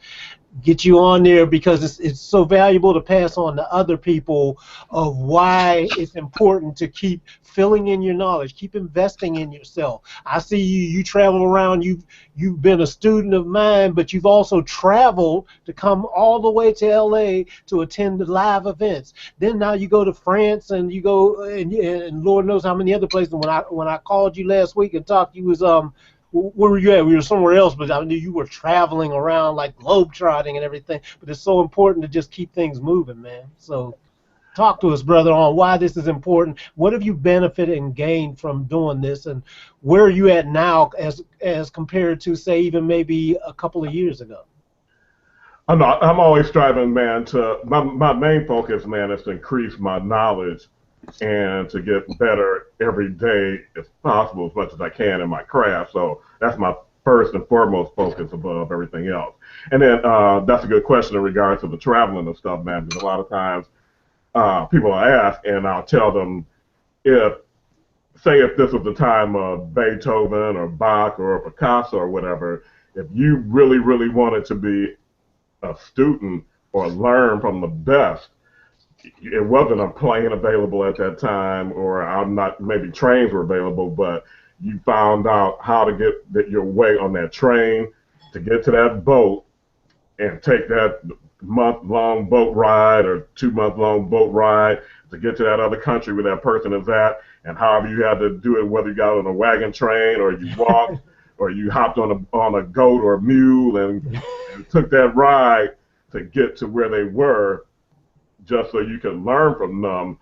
Get you on there because it's so valuable to pass on to other people of why it's important to keep filling in your knowledge, keep investing in yourself. I see you travel around, you've been a student of mine, but you've also traveled to come all the way to LA to attend the live events. Then now you go to France and you go and Lord knows how many other places. When I called you last week and talked, you was where were you at? We were somewhere else, but I knew you were traveling around like globetrotting and everything. But it's so important to just keep things moving, man. So talk to us, brother, on why this is important. What have you benefited and gained from doing this, and where are you at now as compared to, say, even maybe a couple of years ago? I'm always striving, man, my main focus, man, is to increase my knowledge and to get better every day as possible, as much as I can in my craft. So that's my first and foremost focus above everything else. And then that's a good question in regards to the traveling and stuff, man, because a lot of times people ask, and I'll tell them, if this was the time of Beethoven or Bach or Picasso or whatever, if you really, really wanted to be a student or learn from the best, it wasn't a plane available at that time, or maybe trains were available, but you found out how to get your way on that train, to get to that boat and take that month-long boat ride or 2-month-long boat ride to get to that other country where that person is at, and however you had to do it, whether you got on a wagon train or you walked or you hopped on a goat or a mule and took that ride to get to where they were, just so you can learn from them.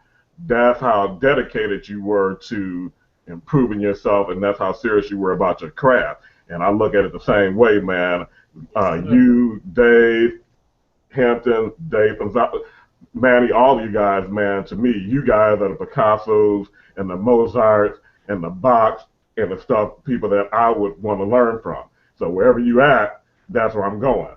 That's how dedicated you were to improving yourself, and that's how serious you were about your craft. And I look at it the same way, man. You, Dave, Hampton, Dave, Manny, all of you guys, man, to me, you guys are the Picassos and the Mozarts and the Bachs and the stuff, people that I would want to learn from. So wherever you at, that's where I'm going.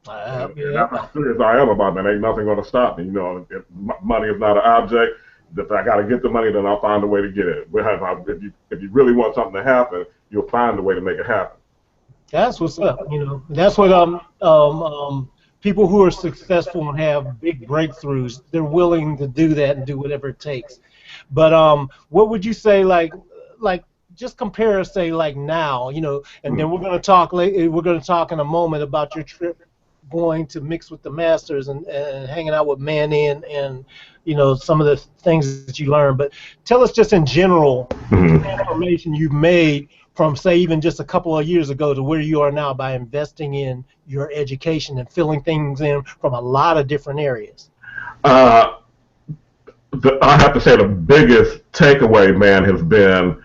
And that's how serious I am about it. Ain't nothing going to stop me. You know, if money is not an object, if I got to get the money, then I'll find a way to get it. If you really want something to happen, you'll find a way to make it happen. That's what's up. You know, that's what people who are successful and have big breakthroughs, they're willing to do that and do whatever it takes. But what would you say, like just compare us, say, like now, you know, and then we're going to talk in a moment about your trip going to mix with the masters and hanging out with Manny and some of the things that you learned. But tell us just in general the transformation you've made from, say, even just a couple of years ago to where you are now by investing in your education and filling things in from a lot of different areas. I have to say the biggest takeaway, man, has been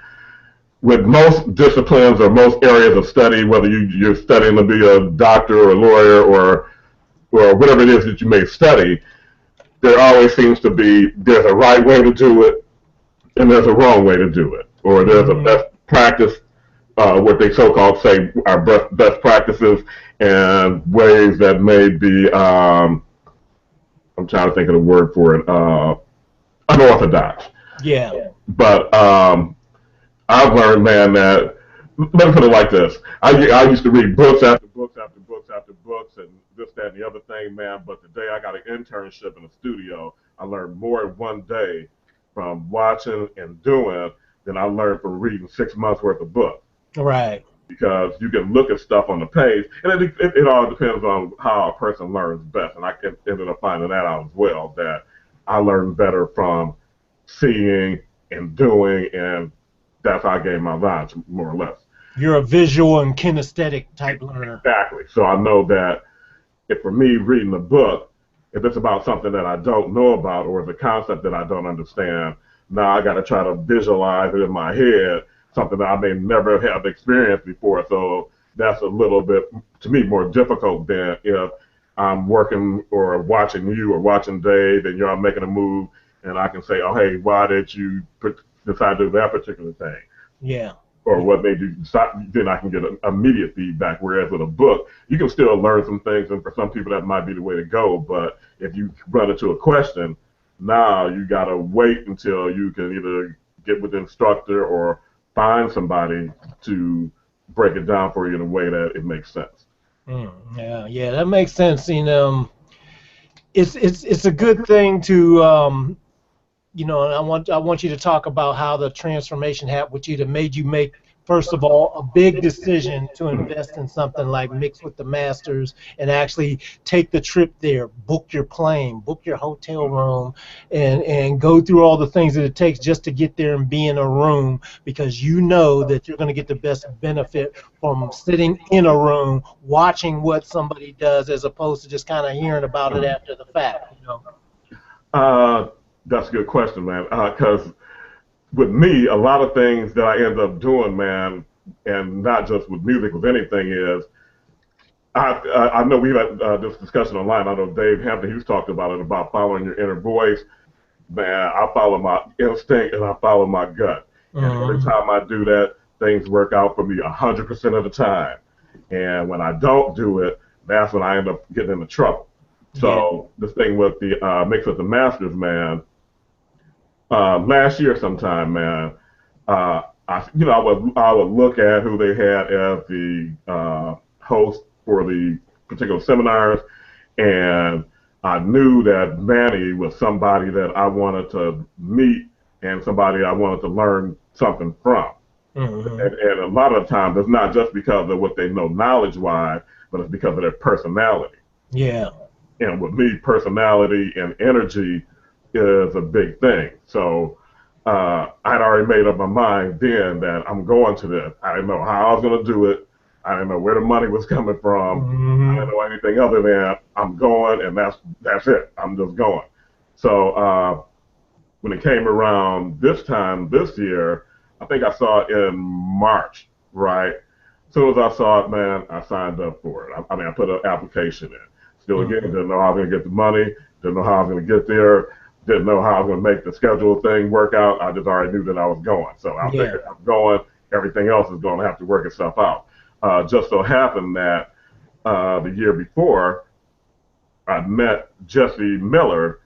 with most disciplines or most areas of study, whether you're studying to be a doctor or a lawyer or whatever it is that you may study, there always seems to be there's a right way to do it and there's a wrong way to do it, or there's a best practice, what they so-called say are best practices, and ways that may be I'm trying to think of the word for it, unorthodox. Yeah. But I've learned, man, that let me put it like this: I used to read books after books after books after books, and this, that, and the other thing, man. But the day I got an internship in the studio, I learned more in one day from watching and doing than I learned from reading 6 months worth of books. Right. Because you can look at stuff on the page, and it all depends on how a person learns best. And I ended up finding that out as well, that I learn better from seeing and doing, and that's how I gain my knowledge, more or less. You're a visual and kinesthetic type learner. Exactly. So I know that if for me reading a book, if it's about something that I don't know about or it's a concept that I don't understand, now I got to try to visualize it in my head, something that I may never have experienced before. So that's a little bit, to me, more difficult than if I'm working or watching you or watching Dave and y'all making a move and I can say, oh, hey, why did you decide to do that particular thing? Yeah. Or what made you decide? Then I can get immediate feedback. Whereas with a book, you can still learn some things, and for some people that might be the way to go. But if you run into a question, now you got to wait until you can either get with the instructor or find somebody to break it down for you in a way that it makes sense. Yeah, that makes sense. It's a good thing to and I want you to talk about how the transformation happened with you that made you make, first of all, a big decision to invest in something like Mix with the Masters and actually take the trip there, book your plane, book your hotel room, and go through all the things that it takes just to get there and be in a room, because you know that you're going to get the best benefit from sitting in a room watching what somebody does as opposed to just kind of hearing about it after the fact. That's a good question, man, because with me, a lot of things that I end up doing, man, and not just with music, with anything, is I know we've had this discussion online. I know Dave Hampton, he's talked about it, about following your inner voice. Man, I follow my instinct and I follow my gut. And every time I do that, things work out for me 100% of the time. And when I don't do it, that's when I end up getting into trouble. So this thing with the Mix with the Masters, man, last year sometime, man, I would look at who they had as the host for the particular seminars, and I knew that Manny was somebody that I wanted to meet and somebody I wanted to learn something from. And a lot of the times it's not just because of what they know knowledge-wise, but it's because of their personality. Yeah. And with me, personality and energy is a big thing. So I'd already made up my mind then that I'm going to this. I didn't know how I was going to do it. I didn't know where the money was coming from. I didn't know anything other than I'm going, and that's it. I'm just going. So when it came around this time this year, I think I saw it in March, right? As soon as I saw it, man, I signed up for it. I put an application in. Still, again, didn't know how I was going to get the money, didn't know how I was going to get there, didn't know how I was going to make the schedule thing work out. I just already knew that I was going. So I figured I'm going, everything else is going to have to work itself out. Just so happened that the year before, I met Jesse Miller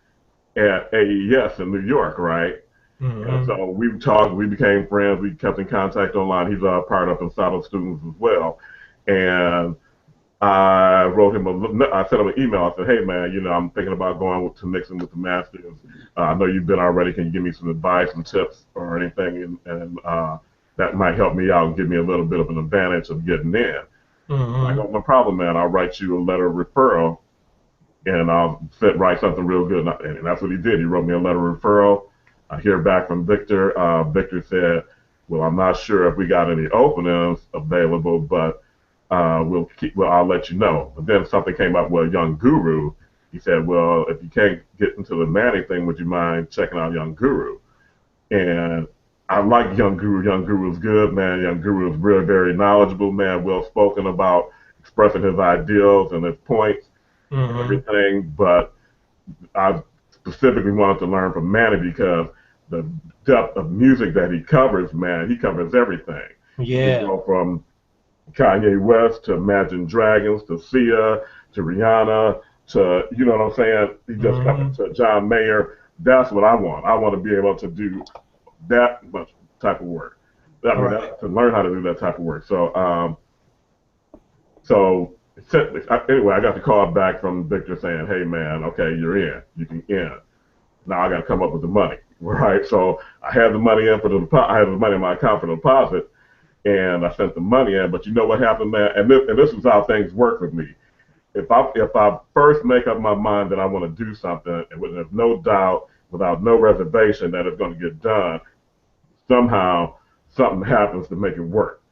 at AES in New York, right? And so we talked, we became friends, we kept in contact online. He's a part of Pensado students as well. And I wrote him I sent him an email. I said, hey, man, I'm thinking about going to Mixing with the Masters. I know you've been already. Can you give me some advice and tips or anything? And that might help me out and give me a little bit of an advantage of getting in. Like, oh, no problem, man. I'll write you a letter of referral, and I'll write something real good. And that's what he did. He wrote me a letter of referral. I hear back from Victor. Victor said, well, I'm not sure if we got any openings available, but I'll let you know. But then something came up with Young Guru. He said, well, if you can't get into the Manny thing, would you mind checking out Young Guru? And I like Young Guru. Young Guru is good, man. Young Guru is really very knowledgeable, man, well spoken about expressing his ideals and his points and everything. But I specifically wanted to learn from Manny because the depth of music that he covers, man, he covers everything. Yeah. You go from Kanye West to Imagine Dragons to Sia to Rihanna to, you know what I'm saying? He just comes to John Mayer. That's what I want. I want to be able to do that much type of work. To learn how to do that type of work. So, anyway, I got the call back from Victor saying, "Hey, man, okay, you're in. You can in. Now I got to come up with the money, right?" So I had the money in I had the money in my account for the deposit, and I sent the money in. But you know what happened, man? And this is how things work with me. If I first make up my mind that I want to do something, and with no doubt, without no reservation that it's going to get done, somehow something happens to make it work.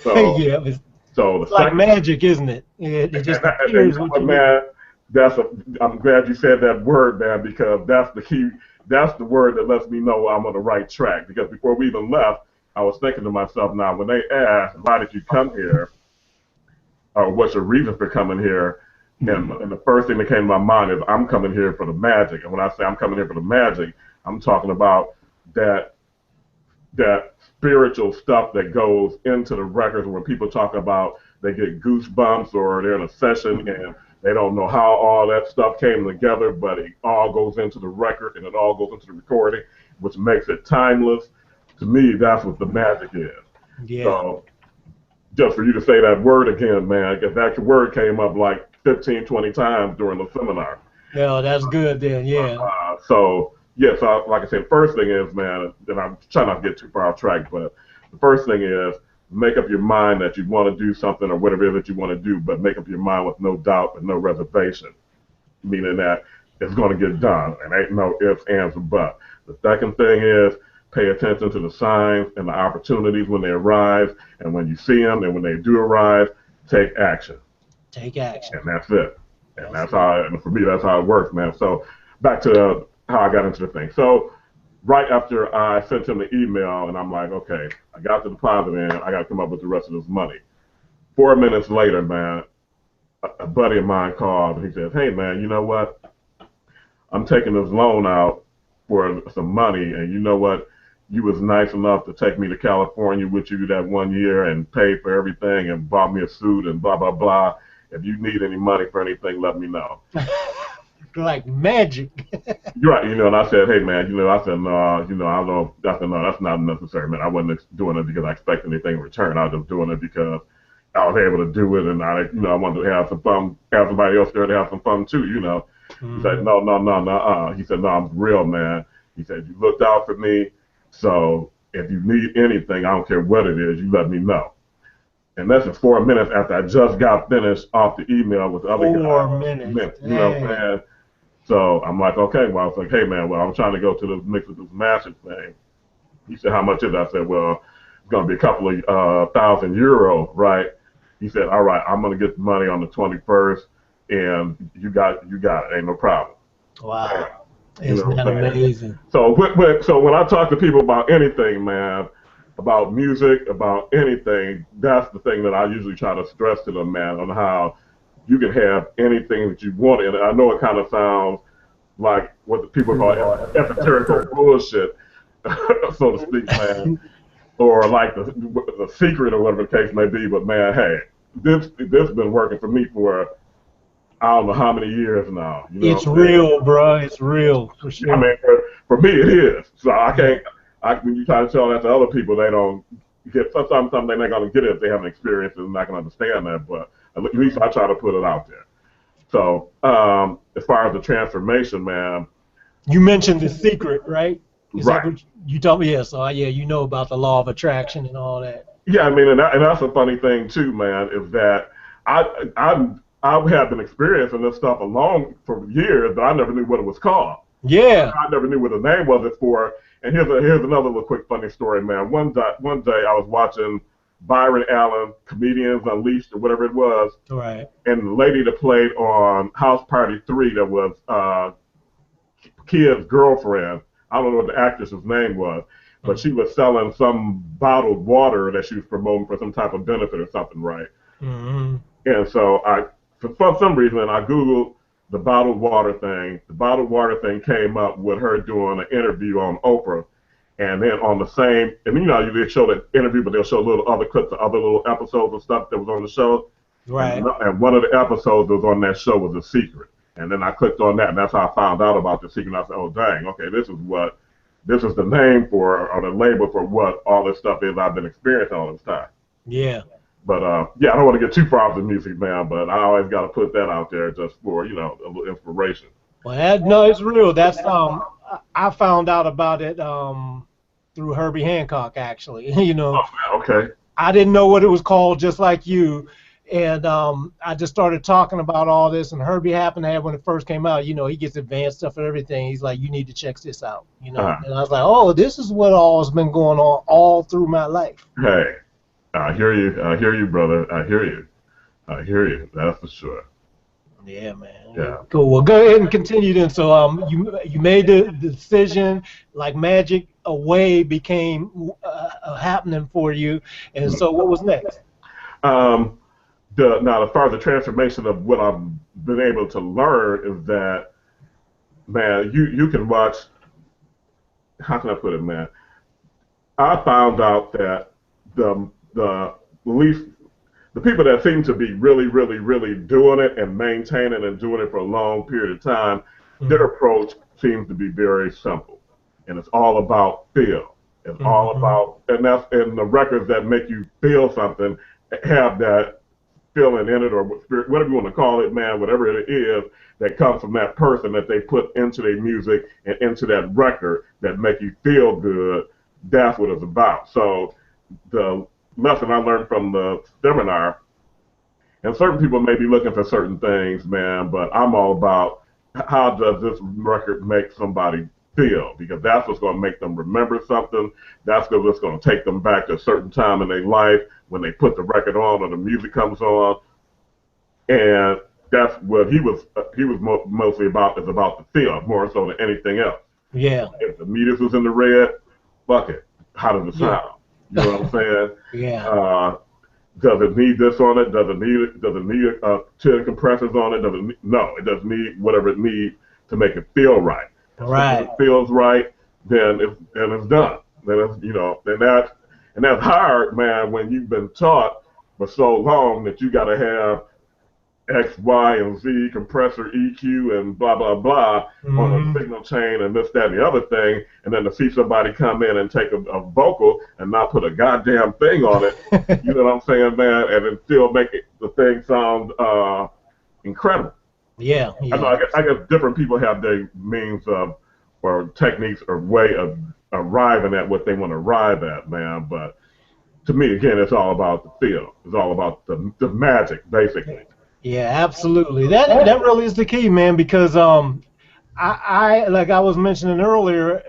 So, yeah, it's like magic, isn't it? It just appears. Man, I'm glad you said that word, man, because that's the key. That's the word that lets me know I'm on the right track. Because before we even left, I was thinking to myself, now when they asked, why did you come here, or what's your reason for coming here? And the first thing that came to my mind is I'm coming here for the magic. And when I say I'm coming here for the magic, I'm talking about that spiritual stuff that goes into the records when people talk about they get goosebumps or they're in a session and they don't know how all that stuff came together, but it all goes into the record and it all goes into the recording, which makes it timeless. To me, that's what the magic is. Yeah. So just for you to say that word again, man, because that word came up like 15, 20 times during the seminar. Yeah, that's good then, yeah. So like I said, first thing is, man, and I'm trying not to get too far off track, but the first thing is make up your mind that you want to do something or whatever it is that you want to do, but make up your mind with no doubt and no reservation, meaning that it's going to get done, and ain't no ifs, ands, or buts. The second thing is pay attention to the signs and the opportunities when they arise, and when you see them and when they do arise, take action. Take action. And that's it. And and for me, that's how it works, man. So back to how I got into the thing. So right after I sent him the email, and I'm like, okay, I got the deposit in, I got to come up with the rest of this money. 4 minutes later, man, a buddy of mine called, and he says, hey, man, you know what? I'm taking this loan out for some money, and you know what? You was nice enough to take me to California with you that 1 year and pay for everything and bought me a suit and blah, blah, blah. If you need any money for anything, let me know. Like magic. You're right, and I said, hey, man, I said, no, I don't, no, that's not necessary, man. I wasn't doing it because I expected anything in return. I was just doing it because I was able to do it, and I wanted to have some fun, have somebody else there to have some fun too, He said, no. He said, no, I'm real, man. He said, you looked out for me, so if you need anything, I don't care what it is, you let me know. And that's just 4 minutes after I just got finished off the email with the other guy. 4 minutes. You know what I'm saying? So I'm like, okay, well, I was like, hey, man, well, I'm trying to go to this mix with this massive thing. He said, how much is it? I said, well, it's going to be a couple of €1,000, right? He said, all right, I'm going to get the money on the 21st, and you got it. Ain't no problem. Wow. Isn't that amazing? So when I talk to people about anything, man, about music, about anything, that's the thing that I usually try to stress to them, man, on how you can have anything that you want. And I know it kind of sounds like what the people call esoteric bullshit, so to speak, man, or like the secret or whatever the case may be. But man, hey, this has been working for me for I don't know how many years now. It's real, bro. It's real for sure. I mean, for me, it is. So I can't. When you try to tell that to other people, they don't get. Sometimes they're not going to get it if they haven't experienced it and not going to understand that. But at least I try to put it out there. So as far as the transformation, man. You mentioned the secret, right? Is right. That what you told me? Yeah. So you know about the law of attraction and all that. Yeah, I mean, and that's a funny thing too, man. Is that I have been experiencing this stuff along for years, but I never knew what it was called. Yeah. I never knew what the name was for. And here's another little quick funny story, man. One day I was watching Byron Allen, Comedians Unleashed, or whatever it was. Right. And the lady that played on House Party 3 that was Kid's girlfriend, I don't know what the actress's name was, but she was selling some bottled water that she was promoting for some type of benefit or something, right? Mm-hmm. And so for some reason, I Googled the bottled water thing. The bottled water thing came up with her doing an interview on Oprah. And then on the same, and you know, they show that interview, but they'll show little other clips of other little episodes of stuff that was on the show. Right. And one of the episodes that was on that show was The Secret. And then I clicked on that, and that's how I found out about The Secret. And I said, oh, dang, okay, this is the name for, or the label for what all this stuff is I've been experiencing all this time. Yeah. But, yeah, I don't want to get too far off the music, man, but I always got to put that out there just for, you know, a little inspiration. Well, no, it's real. That's, I found out about it, through Herbie Hancock, actually. You know, oh, okay. I didn't know what it was called, just like you, and I just started talking about all this. And Herbie happened to have, when it first came out, you know, he gets advanced stuff and everything. He's like, you need to check this out, you know. And I was like, oh, this is what all has been going on all through my life. Hey, I hear you, brother. I hear you. That's for sure. Yeah, man. Yeah. Cool. Well, go ahead and continue then. So, you made the decision, like magic, a way became happening for you, and so what was next? Now, as far as the transformation of what I've been able to learn is that, man, you can watch. How can I put it, man? I found out that the least. The people that seem to be really, really, really doing it and maintaining and doing it for a long period of time, their approach seems to be very simple. And it's all about feel. It's all about, and the records that make you feel something have that feeling in it, or whatever you want to call it, man, whatever it is that comes from that person that they put into their music and into that record that make you feel good. That's what it's about. So the lesson I learned from the seminar, and certain people may be looking for certain things, man, but I'm all about how does this record make somebody feel, because that's what's going to make them remember something. That's what's going to take them back to a certain time in their life when they put the record on or the music comes on. And that's what he was mostly about, is about the feel more so than anything else. Yeah. If the meters was in the red, fuck it. How does it sound? You know what I'm saying? Yeah. Does it need this on it? Does it need 10 compressors on it? No, it doesn't need whatever it needs to make it feel right. Right. So if it feels right, then it's done. Then it's, you know, and that's hard, man, when you've been taught for so long that you got to have X, Y, and Z, compressor, EQ, and blah, blah, blah on a signal chain and this, that, and the other thing, and then to see somebody come in and take a vocal and not put a goddamn thing on it, you know what I'm saying, man, and then still make the thing sound incredible. Yeah. I guess different people have their means of, or techniques or way of arriving at what they want to arrive at, man, but to me, again, it's all about the feel. It's all about the magic, basically. Yeah, absolutely. That really is the key, man, because I like I was mentioning earlier,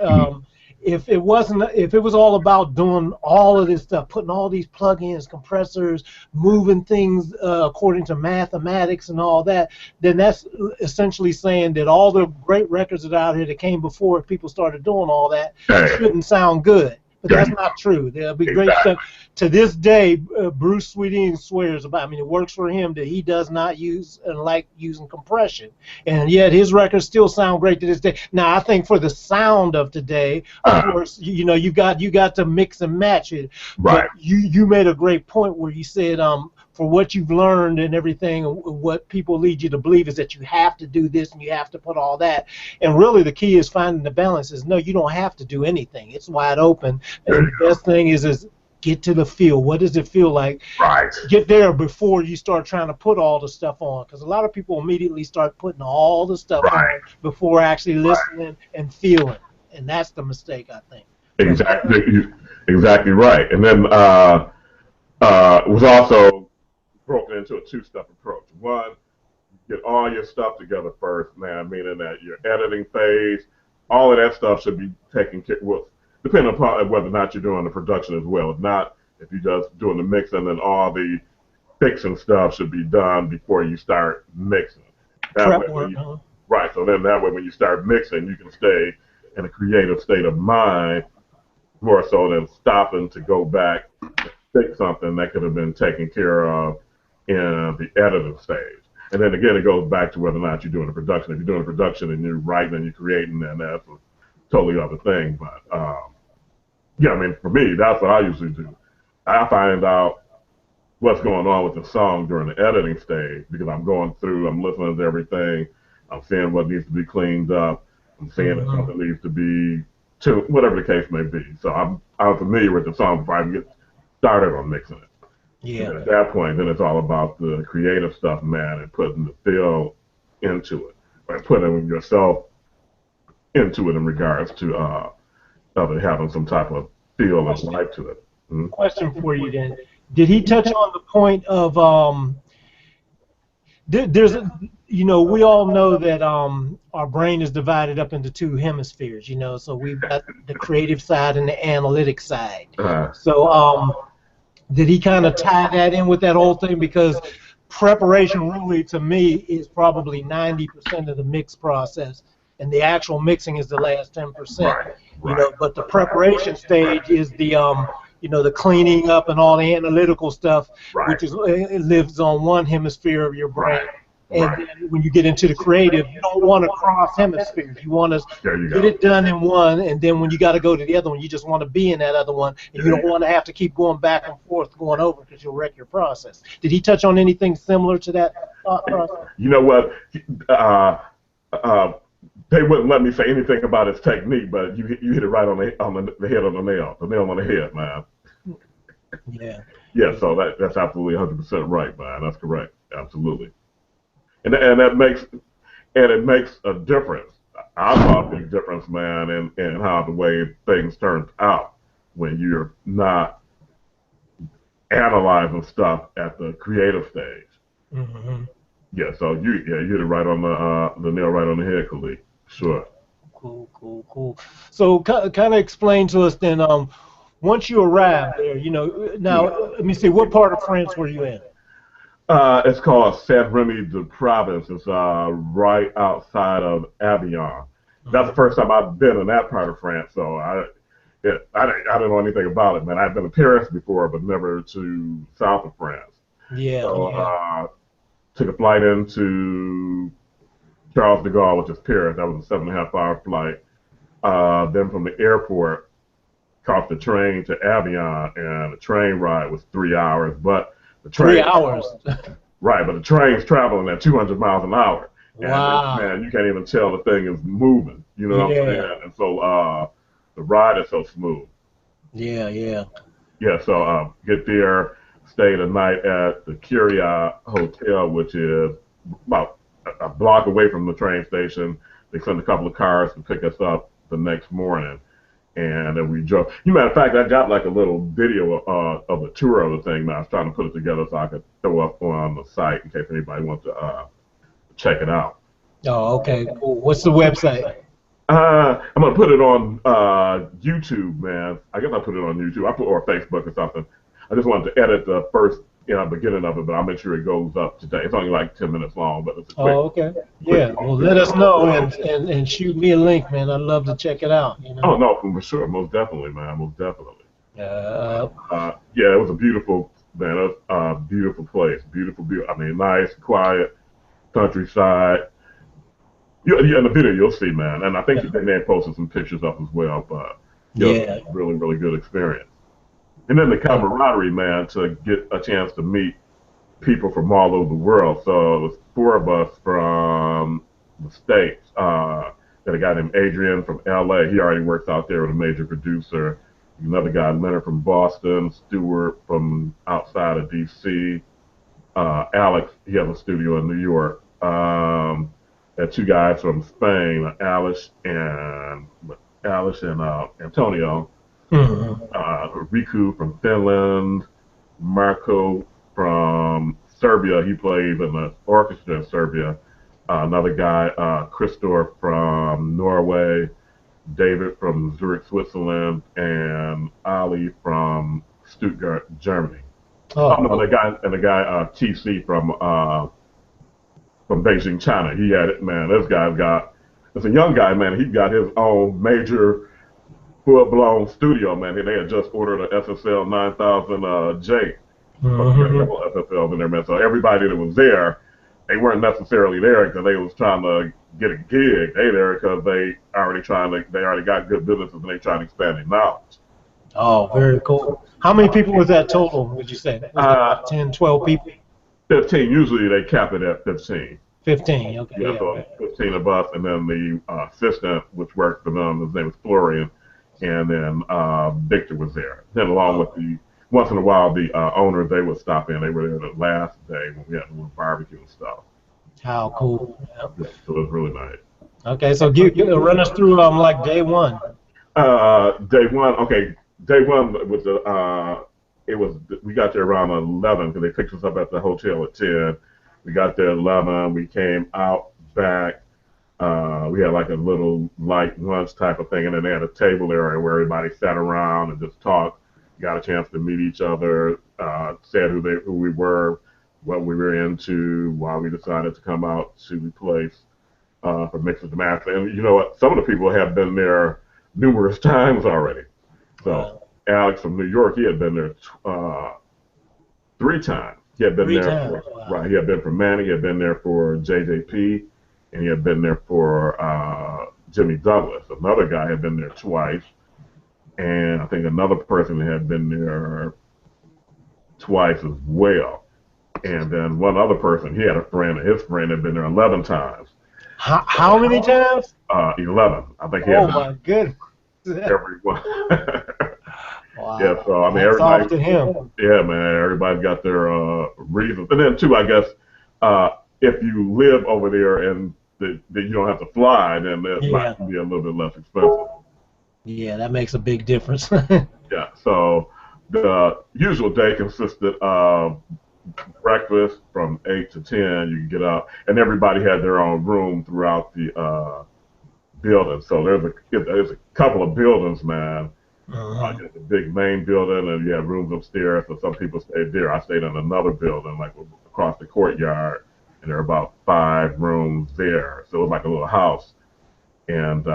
if it was all about doing all of this stuff, putting all these plugins, compressors, moving things according to mathematics and all that, then that's essentially saying that all the great records that are out here that came before, if people started doing all that, shouldn't sound good. But that's not true. There'll be great stuff. To this day, Bruce Sweeting swears about, I mean, it works for him that he does not use and like using compression. And yet his records still sound great to this day. Now, I think for the sound of today, of course, you know, you got to mix and match it. Right. But you made a great point where you said, for what you've learned and everything, what people lead you to believe is that you have to do this and you have to put all that. And really the key is finding the balance. Is no, you don't have to do anything. It's wide open. And the best thing is get to the feel. What does it feel like? Right. Get there before you start trying to put all the stuff on. Because a lot of people immediately start putting all the stuff on before actually listening and feeling. And that's the mistake, I think. Exactly right. And then it was also broken into a two-step approach. One, get all your stuff together first, man, meaning that your editing phase, all of that stuff should be taken care of, depending upon whether or not you're doing the production as well. If not, if you're just doing the mixing, then all the fixing stuff should be done before you start mixing. Prep work, Right, so then that way when you start mixing, you can stay in a creative state of mind more so than stopping to go back and fix something that could have been taken care of in the editing stage. And then again, it goes back to whether or not you're doing a production. If you're doing a production and you're writing and you're creating, then that's a totally other thing. But yeah, I mean, for me, that's what I usually do. I find out what's going on with the song during the editing stage because I'm going through, I'm listening to everything, I'm seeing what needs to be cleaned up, I'm seeing if something needs to be tuned, whatever the case may be. So I'm familiar with the song before I even get started on mixing it. Yeah. And at that point, then it's all about the creative stuff, man, and putting the feel into it, right? Putting yourself into it in regards to of it having some type of feel and life to it. Mm-hmm. Question for you then. Did he touch on the point of there's we all know that our brain is divided up into two hemispheres, so we've got the creative side and the analytic side. So did he kind of tie that in with that whole thing? Because preparation really, to me, is probably 90% of the mix process, and the actual mixing is the last 10%. But the preparation stage is the the cleaning up and all the analytical stuff, which is it lives on one hemisphere of your brain. And then when you get into the creative, you don't want to cross hemispheres. You want to get it done in one, and then when you got to go to the other one, you just want to be in that other one, and you don't want to have to keep going back and forth, going over, because you'll wreck your process. Did he touch on anything similar to that thought process? You know what? They wouldn't let me say anything about his technique, but you hit it right on the head of the nail on the head, man. Yeah. Yeah, so that's absolutely 100% right, man. That's correct, absolutely. And it makes a difference. I saw a big difference, man, in how the way things turned out when you're not analyzing stuff at the creative stage. Mm-hmm. Yeah, so you hit it right on the nail right on the head, Khaliq. Sure. Cool. So kind of explain to us then. Once you arrived there, now let me see, what part of France were you in? It's called Saint-Rémy-de-Provence. It's right outside of Avignon. That's the first time I've been in that part of France, so I didn't know anything about it, man. I've been to Paris before, but never to south of France. Yeah. So took a flight into Charles de Gaulle, which is Paris. That was a 7.5-hour flight. Then from the airport, caught the train to Avignon, and the train ride was 3 hours, but the train, 3 hours. Right, but the train's traveling at 200 miles an hour. Wow. And man, you can't even tell the thing is moving. You know what I'm saying? And so the ride is so smooth. Yeah. Yeah, so get there, stay the night at the Curia Hotel, which is about a block away from the train station. They sent a couple of cars to pick us up the next morning. And then we drove. Matter of fact, I got like a little video of a tour of the thing. Man, I was trying to put it together so I could throw up on the site in case anybody wants to check it out. Oh, okay, cool. What's the website? I'm gonna put it on YouTube, man. I guess I'll put it on YouTube. Or Facebook or something. I just wanted to edit the first beginning of it, but I'll make sure it goes up today. It's only like 10 minutes long, but it's a quick. Oh, okay. Yeah. Well, let us know and shoot me a link, man. I'd love to check it out. Oh no, for sure, most definitely, man, most definitely. Yeah, it was a beautiful, man. It was a beautiful place, beautiful. I mean, nice, quiet, countryside. In the video you'll see, man, and I think they may have posted some pictures up as well. But it was a really, really good experience. And then the camaraderie, man, to get a chance to meet people from all over the world. So it was 4 of us from the States. Got a guy named Adrian from LA. He already works out there with a major producer. Another guy, Leonard from Boston. Stuart from outside of DC. Alex, he has a studio in New York. And 2 guys from Spain, Alice and Antonio. Riku from Finland, Marco from Serbia. He plays in the orchestra in Serbia. Another guy, Christoph from Norway, David from Zurich, Switzerland, and Ali from Stuttgart, Germany. Oh, no, the guy TC from Beijing, China. He had it, man. This guy's got. It's a young guy, man. He got his own major full-blown studio, man. They had just ordered a SSL 9000J. mm-hmm. FFLs in there, man. So everybody that was there, they weren't necessarily there because they was trying to get a gig. They there because they already got good businesses and they trying to expand their knowledge. Oh, very cool. How many people was that total, would you say? Was it about 10, 12 people? 15. Usually they cap it at 15. 15, okay. Yeah, so right. 15 of us, and then the assistant, which worked for them, his name was Florian, and then Victor was there. Then along with once in a while, the owners, they would stop in. They were there the last day when we had a little barbecue and stuff. How cool. Yeah, so it was really nice. Okay, so run us through like day one. Day one, okay. Day one was we got there around 11 because they picked us up at the hotel at 10. We got there at 11. We came out back. We had like a little light lunch type of thing, and then they had a table area where everybody sat around and just talked. Got a chance to meet each other. Said who we were, what we were into, why we decided to come out to the place for Mixes to Masters. And you know what? Some of the people have been there numerous times already. So Alex from New York, he had been there 3 times. He had been there right. He had been for Manny. He had been there for JJP, and he had been there for Jimmy Douglas. Another guy had been there twice, and I think another person had been there twice as well. And then one other person, he had a friend, and his friend had been there 11 times. How many times? 11. I think he had. Oh my goodness. Everyone. Wow. Yeah, so I mean, everybody. To him. Yeah, man, everybody's got their reasons. And then too, I guess, if you live over there and that you don't have to fly, then it might be a little bit less expensive. Yeah, that makes a big difference. Yeah, so the usual day consisted of breakfast from 8 to 10. You can get up, and everybody had their own room throughout the building. So there's a couple of buildings, man. It's a big main building, and you have rooms upstairs. So some people stayed there. I stayed in another building, like across the courtyard, and there are about 5 rooms there. So it was like a little house. And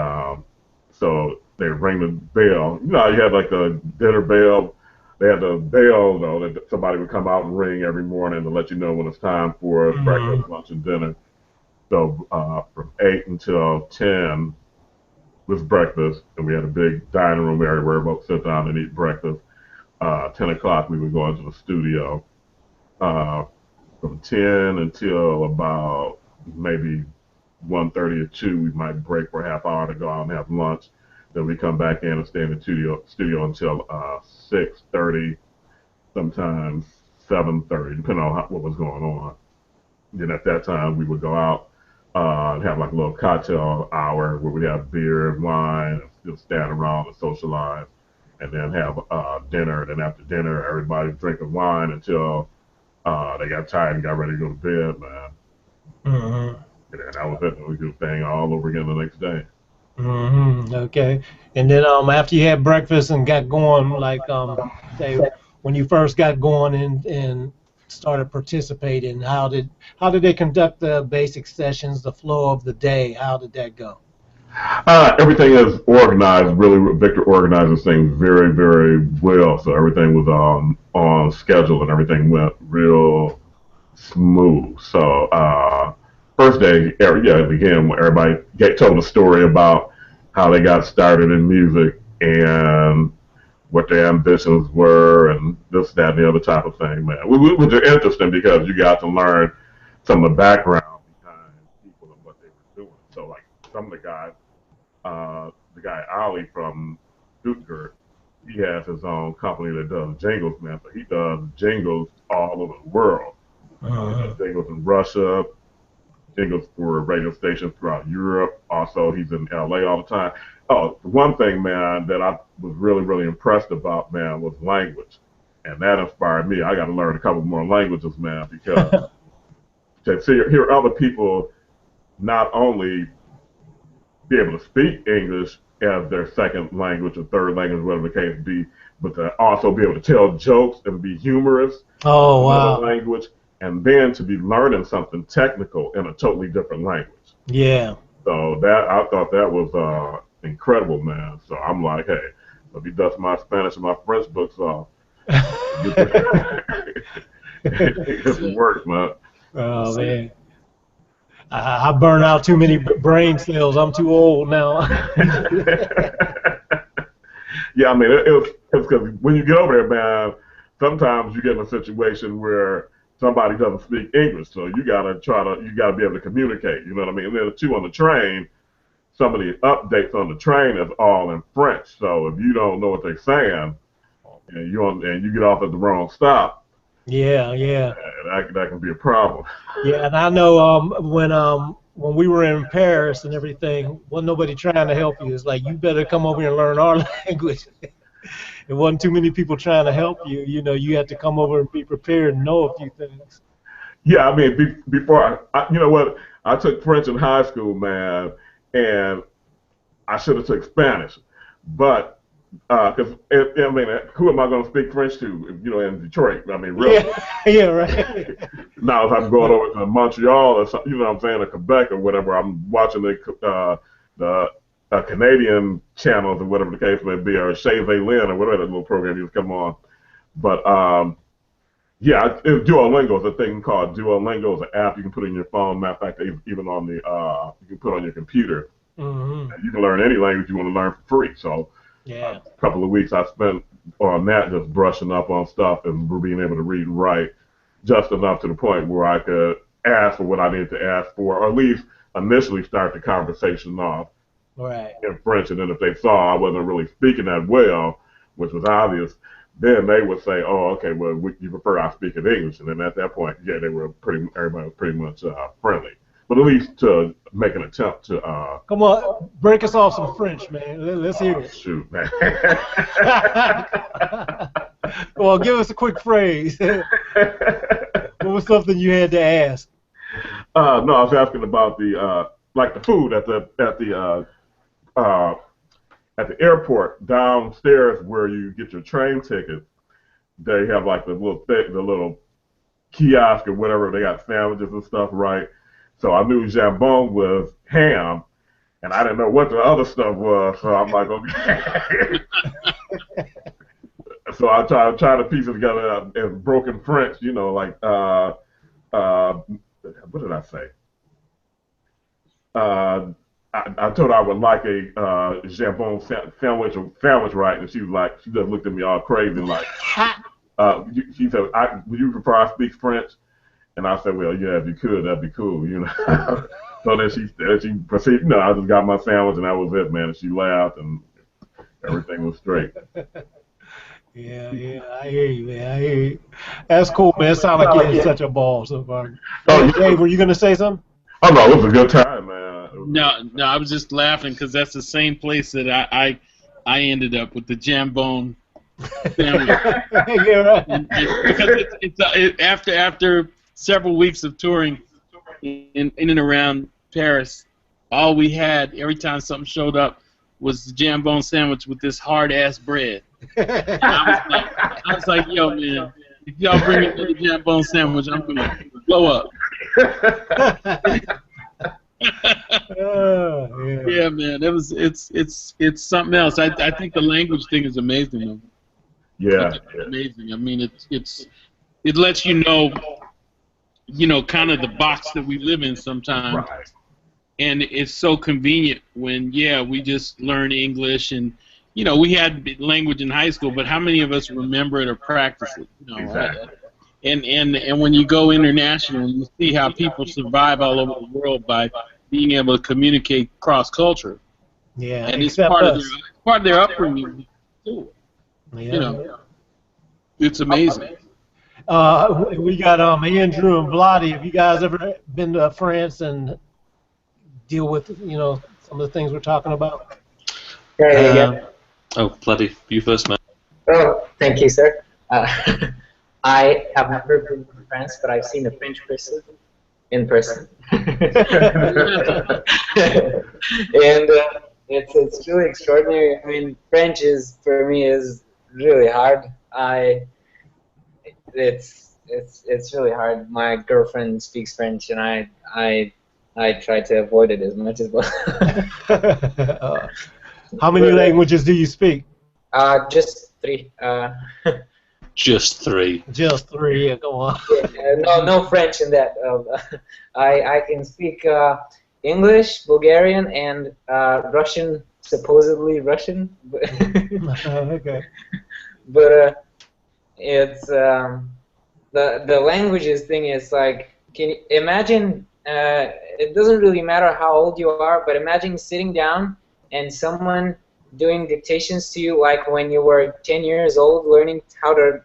so they ring the bell. You know, you had like the dinner bell. They had the bell, though, that somebody would come out and ring every morning to let you know when it's time for breakfast, lunch, and dinner. So from 8 until 10 was breakfast, and we had a big dining room area where everybody sit down and eat breakfast. 10 o'clock, we would go into the studio. From 10 until about maybe 1:30 or 2, we might break for a half hour to go out and have lunch. Then we come back in and stay in the studio until 6:30, sometimes 7:30, depending on what was going on. Then at that time, we would go out and have like a little cocktail hour where we have beer and wine and just stand around and socialize, and then have dinner. And then after dinner, everybody drinking wine until they got tired and got ready to go to bed, man. And then that was it. We do the thing all over again the next day. Okay. And then after you had breakfast and got going, like say when you first got going and started participating, how did they conduct the basic sessions, the flow of the day? How did that go? Everything is organized. Really, Victor organizes things very, very well. So everything was on schedule and everything went real smooth. So first day, it began when everybody told a story about how they got started in music and what their ambitions were and this, that, and the other type of thing, man. Which is interesting because you got to learn some of the background behind people and what they were doing. So, like, some of the guys, the guy Ali from Stuttgart, he has his own company that does jingles, man. So he does jingles all over the world. He does jingles in Russia, jingles for radio stations throughout Europe. Also, he's in LA all the time. Oh, one thing, man, that I was really, really impressed about, man, was language. And that inspired me. I got to learn a couple more languages, man, because to hear other people not only be able to speak English as their second language or third language, whatever the case be, but to also be able to tell jokes and be humorous in another language, and then to be learning something technical in a totally different language. Yeah. So that I thought that was incredible, man. So I'm like, hey, let me dust my Spanish and my French books off. It's work, man. Oh man. I burn out too many brain cells. I'm too old now. Yeah, I mean, it's because when you get over there, man, sometimes you get in a situation where somebody doesn't speak English, so you gotta be able to communicate. You know what I mean? And then too on the train, some of the updates on the train is all in French. So if you don't know what they're saying, and you get off at the wrong stop, yeah, that can be a problem. Yeah, and I know when we were in Paris and everything, wasn't nobody trying to help you. It's like, you better come over here and learn our language. There wasn't too many people trying to help you. You know, you had to come over and be prepared and know a few things. Yeah, I mean, before you know what, I took French in high school, man, and I should have took Spanish, but because I mean, who am I going to speak French to? You know, in Detroit, I mean, really. Yeah, right. Now, if I'm going over to Montreal or something, you know what I'm saying, or Quebec or whatever, I'm watching the Canadian channels or whatever the case may be, or Chez Lynn or whatever that little program used to come on. But yeah, Duolingo is a thing called Duolingo. Is an app you can put in your phone. Matter of fact, even on the you can put on your computer. Mm-hmm. You can learn any language you want to learn for free. So yeah, a couple of weeks I spent on that, just brushing up on stuff and being able to read and write just enough to the point where I could ask for what I needed to ask for, or at least initially start the conversation off in French. And then if they saw I wasn't really speaking that well, which was obvious, then they would say, "Oh, okay, well, you prefer I speak in English." And then at that point, yeah, everybody was pretty much friendly. But at least to make an attempt to. Come on, break us off some French, man. Let's hear it. Shoot, man. Well, give us a quick phrase. What was something you had to ask? No, I was asking about the like the food at the airport downstairs where you get your train ticket. They have like the little kiosk or whatever. They got sandwiches and stuff, right? So I knew jambon was ham, and I didn't know what the other stuff was. So I'm like, okay. So I try to piece it together in broken French, you know, like what did I say? I told her I would like a jambon sandwich, right? And she was like, she just looked at me all crazy, like, she said, "Would you prefer I speak French?" And I said, "Well, yeah, if you could, that'd be cool, you know." So then she proceeded, you know, I just got my sandwich and that was it, man. And she laughed and everything was straight. Yeah, I hear you, man. I hear you. That's cool, man. It sounds like you had such a ball so far. Oh, Dave, were you gonna say something? Oh no, it was a good time, man. No, I was just laughing because that's the same place that I ended up with the jambon sandwich. Yeah, right. Because it's after several weeks of touring in and around Paris, all we had every time something showed up was the jambon sandwich with this hard ass bread. And I was like, yo, man, if y'all bring me the jambon sandwich, I'm gonna blow up. Yeah, man, it's something else. I think the language thing is amazing, though. Yeah, amazing. I mean, it lets you know, kind of the box that we live in sometimes. Right. And it's so convenient when, we just learn English and, we had language in high school, but how many of us remember it or practice it? Exactly. And when you go international, you see how people survive all over the world by being able to communicate cross-culture. Yeah, and it's part of their upbringing too. Yeah. It's amazing. We got Andrew and Vladi. Have you guys ever been to France and deal with some of the things we're talking about? Oh, Vladi, you first, man. Oh, thank you, sir. Uh, I have never been to France, but I've seen a French person in person, and it's really extraordinary. I mean, French is for me is really hard. It's really hard. My girlfriend speaks French, and I try to avoid it as much as possible. How many languages do you speak? Just three. Just three. Just three. Go on. No French in that. I can speak English, Bulgarian, and Russian. Supposedly Russian. Okay. But it's the languages thing is like, can you imagine? It doesn't really matter how old you are, but imagine sitting down and someone doing dictations to you like when you were 10 years old, learning how to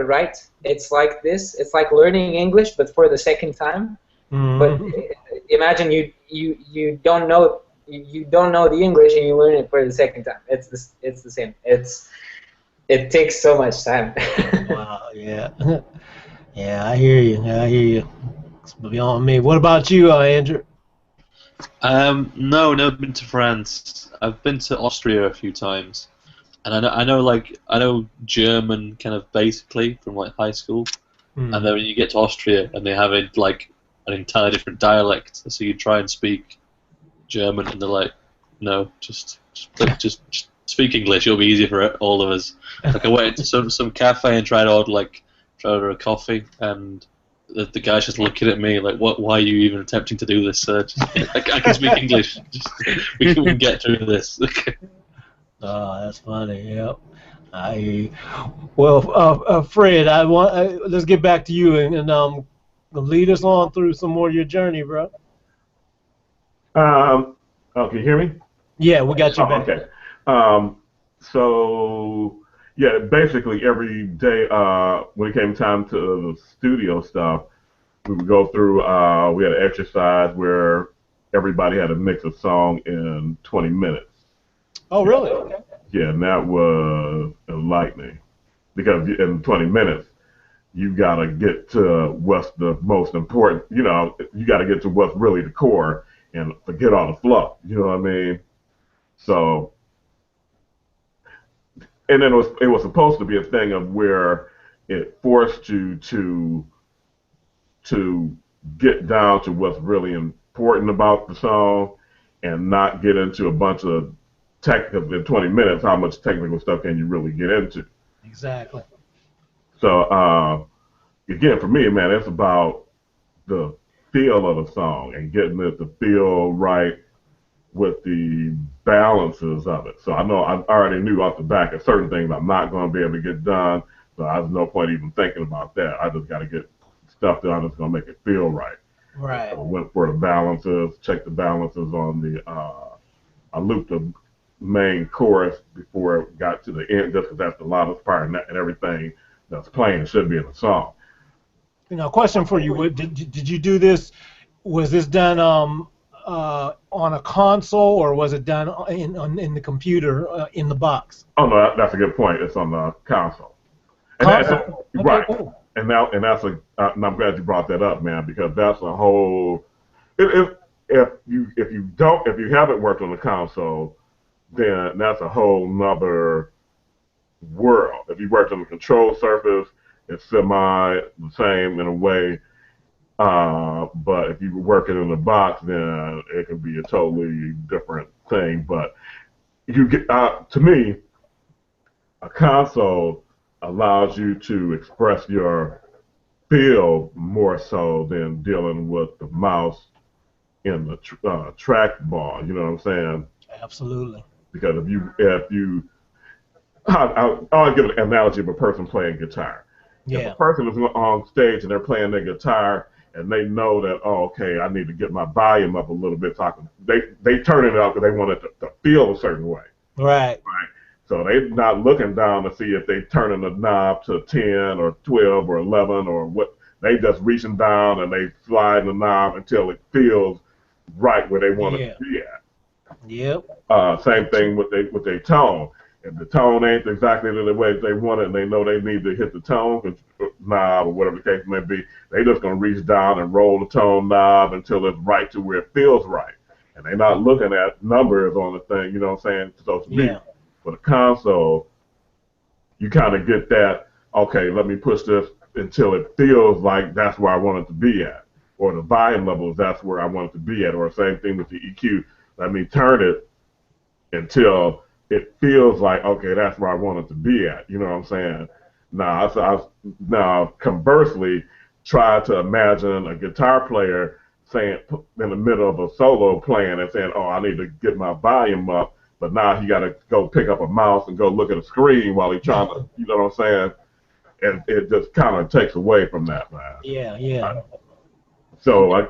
write. It's like this. It's like learning English, but for the second time. Mm-hmm. But imagine you don't know the English and you learn it for the second time. It's the same. It takes so much time. Wow. Yeah. Yeah, I hear you. It's beyond me. What about you, Andrew? No, never been to France. I've been to Austria a few times, and I know German kind of basically from like high school, and then when you get to Austria and they have it like an entirely different dialect, so you try and speak German and they're like, no, just speak English. It'll be easier for all of us. Like I went into some cafe and tried to order a coffee, and the guy's just looking at me like, "What? Why are you even attempting to do this, sir? I can speak English. We can get through this." Oh, that's funny. Yep. I hear you. Well, Fred, let's get back to you and lead us on through some more of your journey, bro. Oh, can you hear me? Yeah, we got you back. Okay. So yeah, basically every day when it came time to the studio stuff, we would go through. We had an exercise where everybody had to mix a song in 20 minutes. Oh, really? Okay. Yeah, and that was enlightening because in 20 minutes you gotta get to what's the most important. You know, you gotta get to what's really the core and forget all the fluff. You know what I mean? So. And then it was supposed to be a thing of where it forced you to get down to what's really important about the song and not get into a bunch of technical in 20 minutes. How much technical stuff can you really get into? Exactly. So again, for me, man, it's about the feel of the song and getting it to feel right with the balances of it. So I know I already knew off the back of certain things I'm not going to be able to get done, so there's no point even thinking about that. I just got to get stuff that I'm just going to make it feel right. Right. So I went for the balances, checked the balances on the, I looped the main chorus before it got to the end, just because that's the loudest part and everything that's playing should be in the song. Now, question for you: Did you do this? Was this done on a console, or was it done in the computer in the box? Oh no, that's a good point. It's on the console. Console. Okay, right. Cool. And that's and I'm glad you brought that up, man, because that's a whole. If you haven't worked on the console, then that's a whole nother world. If you worked on the control surface, it's semi the same in a way. But if you were working in the box, then it can be a totally different thing. But you get to me, a console allows you to express your feel more so than dealing with the mouse in the track bar. You know what I'm saying? Absolutely. Because if you I always give an analogy of a person playing guitar. Yeah. If a person is on stage and they're playing their guitar and they know that, oh, okay, I need to get my volume up a little bit, so I can, they turn it up because they want it to feel a certain way. Right. Right. So they're not looking down to see if they're turning the knob to 10 or 12 or 11 or what. They just reaching down and they slide the knob until it feels right where they want it to be at. Yep. Same thing with their tone. if the tone ain't exactly the way they want it, and they know they need to hit the tone knob or whatever the case may be, they just gonna reach down and roll the tone knob until it's right to where it feels right, and they're not looking at numbers on the thing. You know what I'm saying? So to me, for the console, you kind of get that. Okay, let me push this until it feels like that's where I want it to be at, or the volume levels that's where I want it to be at, or same thing with the EQ. Let me turn it until it feels like, okay, that's where I want it to be at. You know what I'm saying? Now, conversely, try to imagine a guitar player saying in the middle of a solo playing and saying, oh, I need to get my volume up, but now he got to go pick up a mouse and go look at a screen while he's trying to, you know what I'm saying? And it just kind of takes away from that, man. Yeah. So I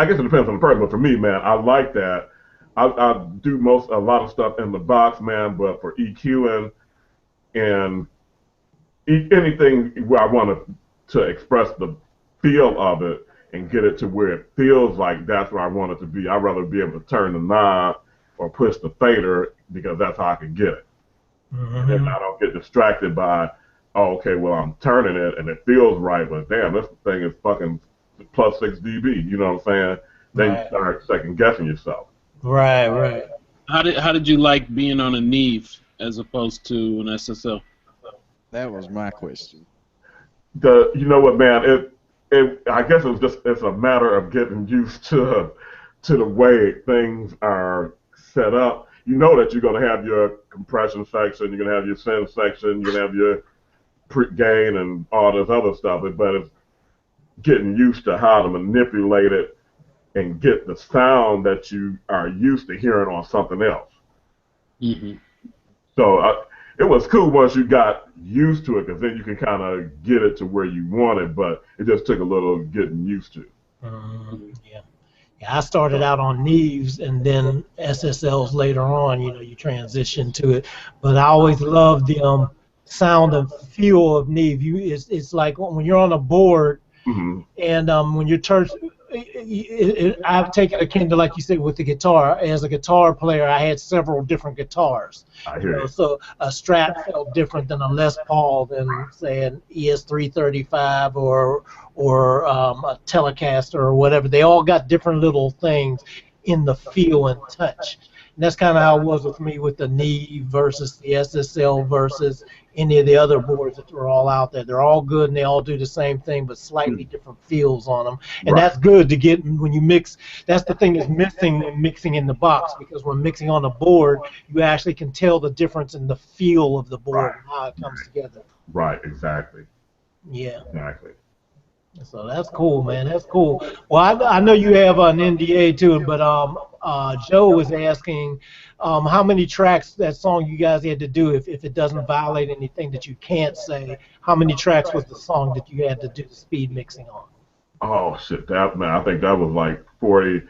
guess it depends on the person, but for me, man, I like that. I do a lot of stuff in the box, man, but for EQing and anything where I want to express the feel of it and get it to where it feels like that's where I want it to be, I'd rather be able to turn the knob or push the fader because that's how I can get it. And I don't get distracted by, oh, okay, well, I'm turning it and it feels right, but damn, this thing is fucking plus 6 dB, you know what I'm saying? Then you start second guessing yourself. Right. How did you like being on a Neve as opposed to an SSL? That was my question. You know what, man? I guess it's a matter of getting used to the way things are set up. You know that you're gonna have your compression section, you're gonna have your send section, you're gonna have your gain and all this other stuff, but it's getting used to how to manipulate it and get the sound that you are used to hearing on something else. So it was cool once you got used to it, because then you can kind of get it to where you want it, but it just took a little getting used to. Yeah, I started out on Neves and then SSLs later on. You know, you transition to it, but I always loved the sound and feel of Neve. It's like when you're on a board, and when you're I've taken akin to, like you said, with the guitar. As a guitar player, I had several different guitars. I hear you. So a Strat felt different than a Les Paul than, say, an ES335 or a Telecaster or whatever. They all got different little things in the feel and touch. And that's kind of how it was with me with the Neve versus the SSL versus any of the other boards that were all out there. They're all good and they all do the same thing, but slightly different feels on them. And that's good to get when you mix. That's the thing that's missing when mixing in the box, because when mixing on a board, you actually can tell the difference in the feel of the board and how it comes together. Right, exactly. Yeah. Exactly. So that's cool, man. That's cool. Well, I know you have an NDA too, but Joe was asking how many tracks that song you guys had to do, if it doesn't violate anything that you can't say. How many tracks was the song that you had to do the speed mixing on? Oh shit, man! I think that was like 40.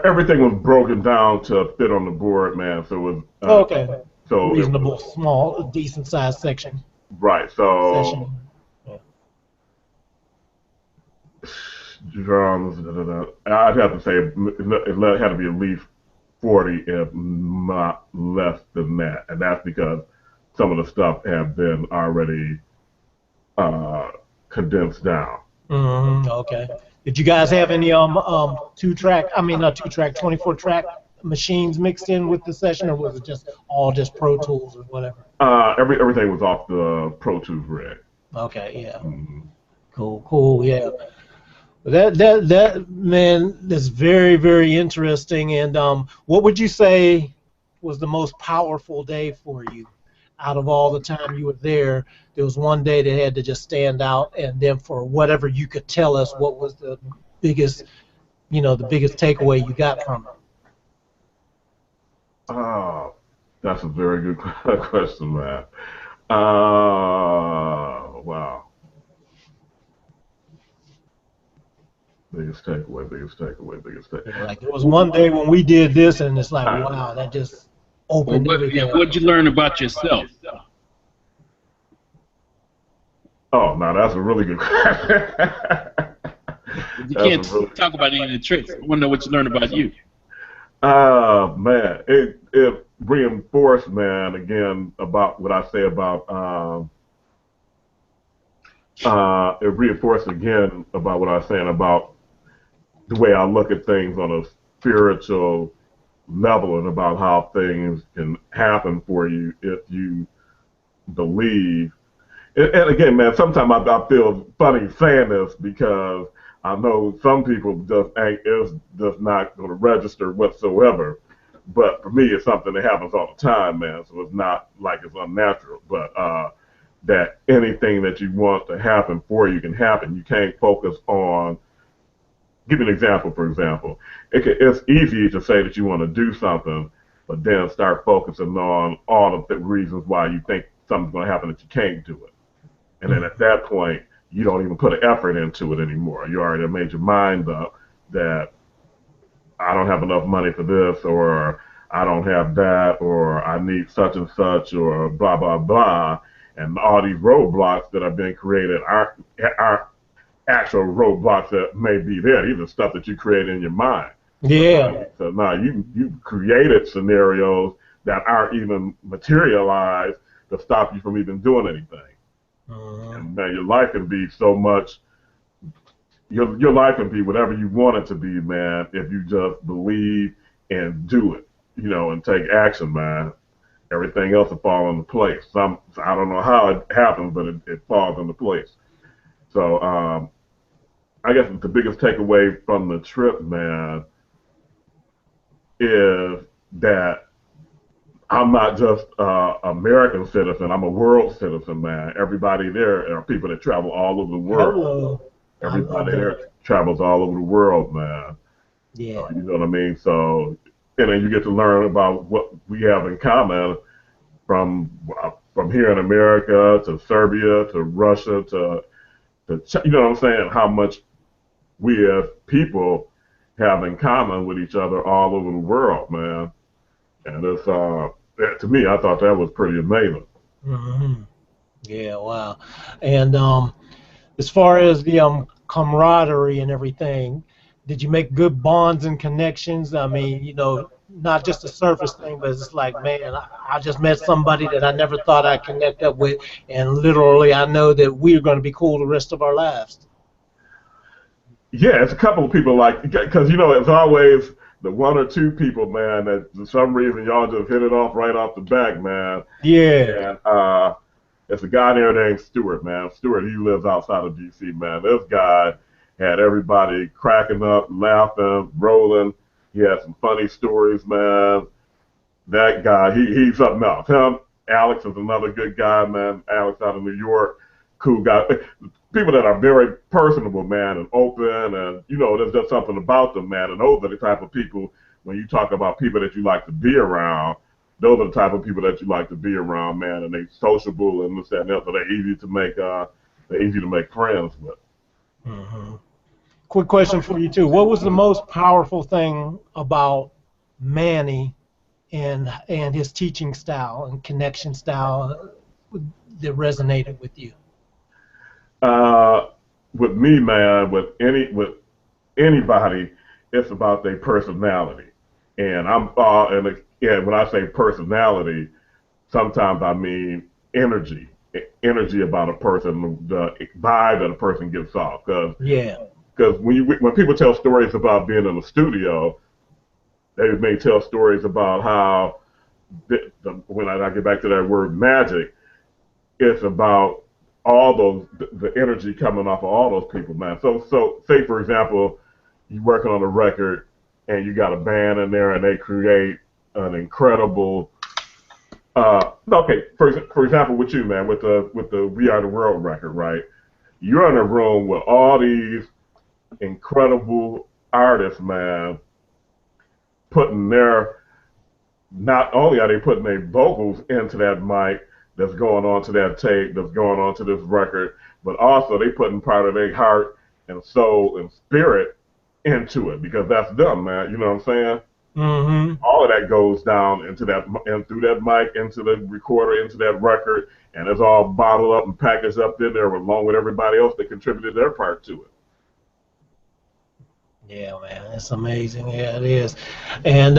Everything was broken down to fit on the board, man. So it was okay. So reasonable, small, decent sized section. Right. So. Session. Drums, I'd have to say it had to be at least 40, if not less than that, and that's because some of the stuff have been already condensed down. Okay. Did you guys have any 24-track machines mixed in with the session, or was it just all just Pro Tools or whatever? Everything was off the Pro Tools rig. Okay. Yeah. Cool. Yeah. That man, that's very, very interesting. And what would you say was the most powerful day for you out of all the time you were there? There was one day that had to just stand out, and then for whatever you could tell us, what was the biggest takeaway you got from it? Oh, that's a very good question, man. Wow. Biggest takeaway. Yeah, like there was one day when we did this, and it's like, wow, that just opened everything. What'd you learn about yourself? Oh, no, that's a really good question. You can't talk about any of the tricks. I want to know what you learned about you. Man, it reinforced, man, again about what I say about it reinforced again about what I was saying about the way I look at things on a spiritual level and about how things can happen for you if you believe. And again, man, sometimes I feel funny saying this because I know some people just not going to register whatsoever. But for me, it's something that happens all the time, man. So it's not like it's unnatural. But that anything that you want to happen for you can happen. You can't focus on. Give you an example, for example. It's easy to say that you want to do something, but then start focusing on all of the reasons why you think something's going to happen that you can't do it. And then at that point, you don't even put an effort into it anymore. You already made your mind up that I don't have enough money for this, or I don't have that, or I need such and such, or blah, blah, blah. And all these roadblocks that have been created aren't actual roadblocks that may be there. These are stuff that you create in your mind. Yeah. So now you created scenarios that aren't even materialized to stop you from even doing anything. And man, your life can be so much. Your life can be whatever you want it to be, man. If you just believe and do it, and take action, man. Everything else will fall into place. I don't know how it happens, but it falls into place. So I guess the biggest takeaway from the trip, man, is that I'm not just an American citizen. I'm a world citizen, man. Everybody there are people that travel all over the world. Hello. Everybody there travels all over the world, man. Yeah. You know what I mean? So, and then you get to learn about what we have in common from here in America to Serbia to Russia to you know what I'm saying? How much we as people have in common with each other all over the world, man. And it's to me, I thought that was pretty amazing. Mm-hmm. Yeah, wow. And as far as the camaraderie and everything, did you make good bonds and connections? I mean, not just a surface thing, but it's like, man, I just met somebody that I never thought I'd connect up with, and literally I know that we're going to be cool the rest of our lives. Yeah, it's a couple of people because it's always the one or two people, man, that for some reason y'all just hit it off right off the back, man. Yeah. And it's a guy there named Stuart, man. Stuart, he lives outside of D.C., man. This guy had everybody cracking up, laughing, rolling. He had some funny stories, man. That guy, he's something else. Him, Alex is another good guy, man. Alex out of New York, cool guy. People that are very personable, man, and open, and there's just something about them, man. And those are the type of people, when you talk about people that you like to be around, those are the type of people that you like to be around, man. And they're sociable and this, that, and the other. They're easy to make friends with. Mm-hmm. Quick question for you too. What was the most powerful thing about Manny and his teaching style and connection style that resonated with you? With me, man, with anybody, it's about their personality. And and when I say personality, sometimes I mean energy about a person, the vibe that a person gives off. Because when people tell stories about being in the studio, they may tell stories about how when I get back to that word magic, it's about all the energy coming off of all those people, man. So say for example, you're working on a record and you got a band in there and they create an incredible. Okay, for example, with you, man, with the We Are the World record, right? You're in a room with all these incredible artists, man, not only are they putting their vocals into that mic that's going on to that tape, that's going on to this record, but also they putting part of their heart and soul and spirit into it because that's them, man. You know what I'm saying? Mm-hmm. All of that goes down into that and through that mic, into the recorder, into that record, and it's all bottled up and packaged up in there along with everybody else that contributed their part to it. Yeah, man, it's amazing. Yeah, it is. And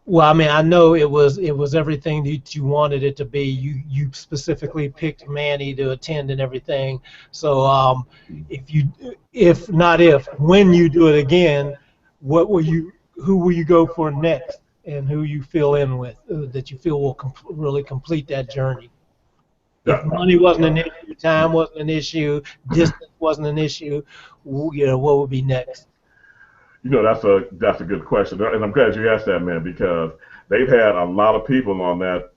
Well, I mean, I know it was everything that you wanted it to be. You specifically picked Manny to attend and everything. So if you if not if when you do it again, what will you who will you go for next, and who you fill in with that you feel will really complete that journey? If Yeah. money wasn't an issue, time wasn't an issue, distance wasn't an issue, what would be next? That's a good question, and I'm glad you asked that, man, because they've had a lot of people on there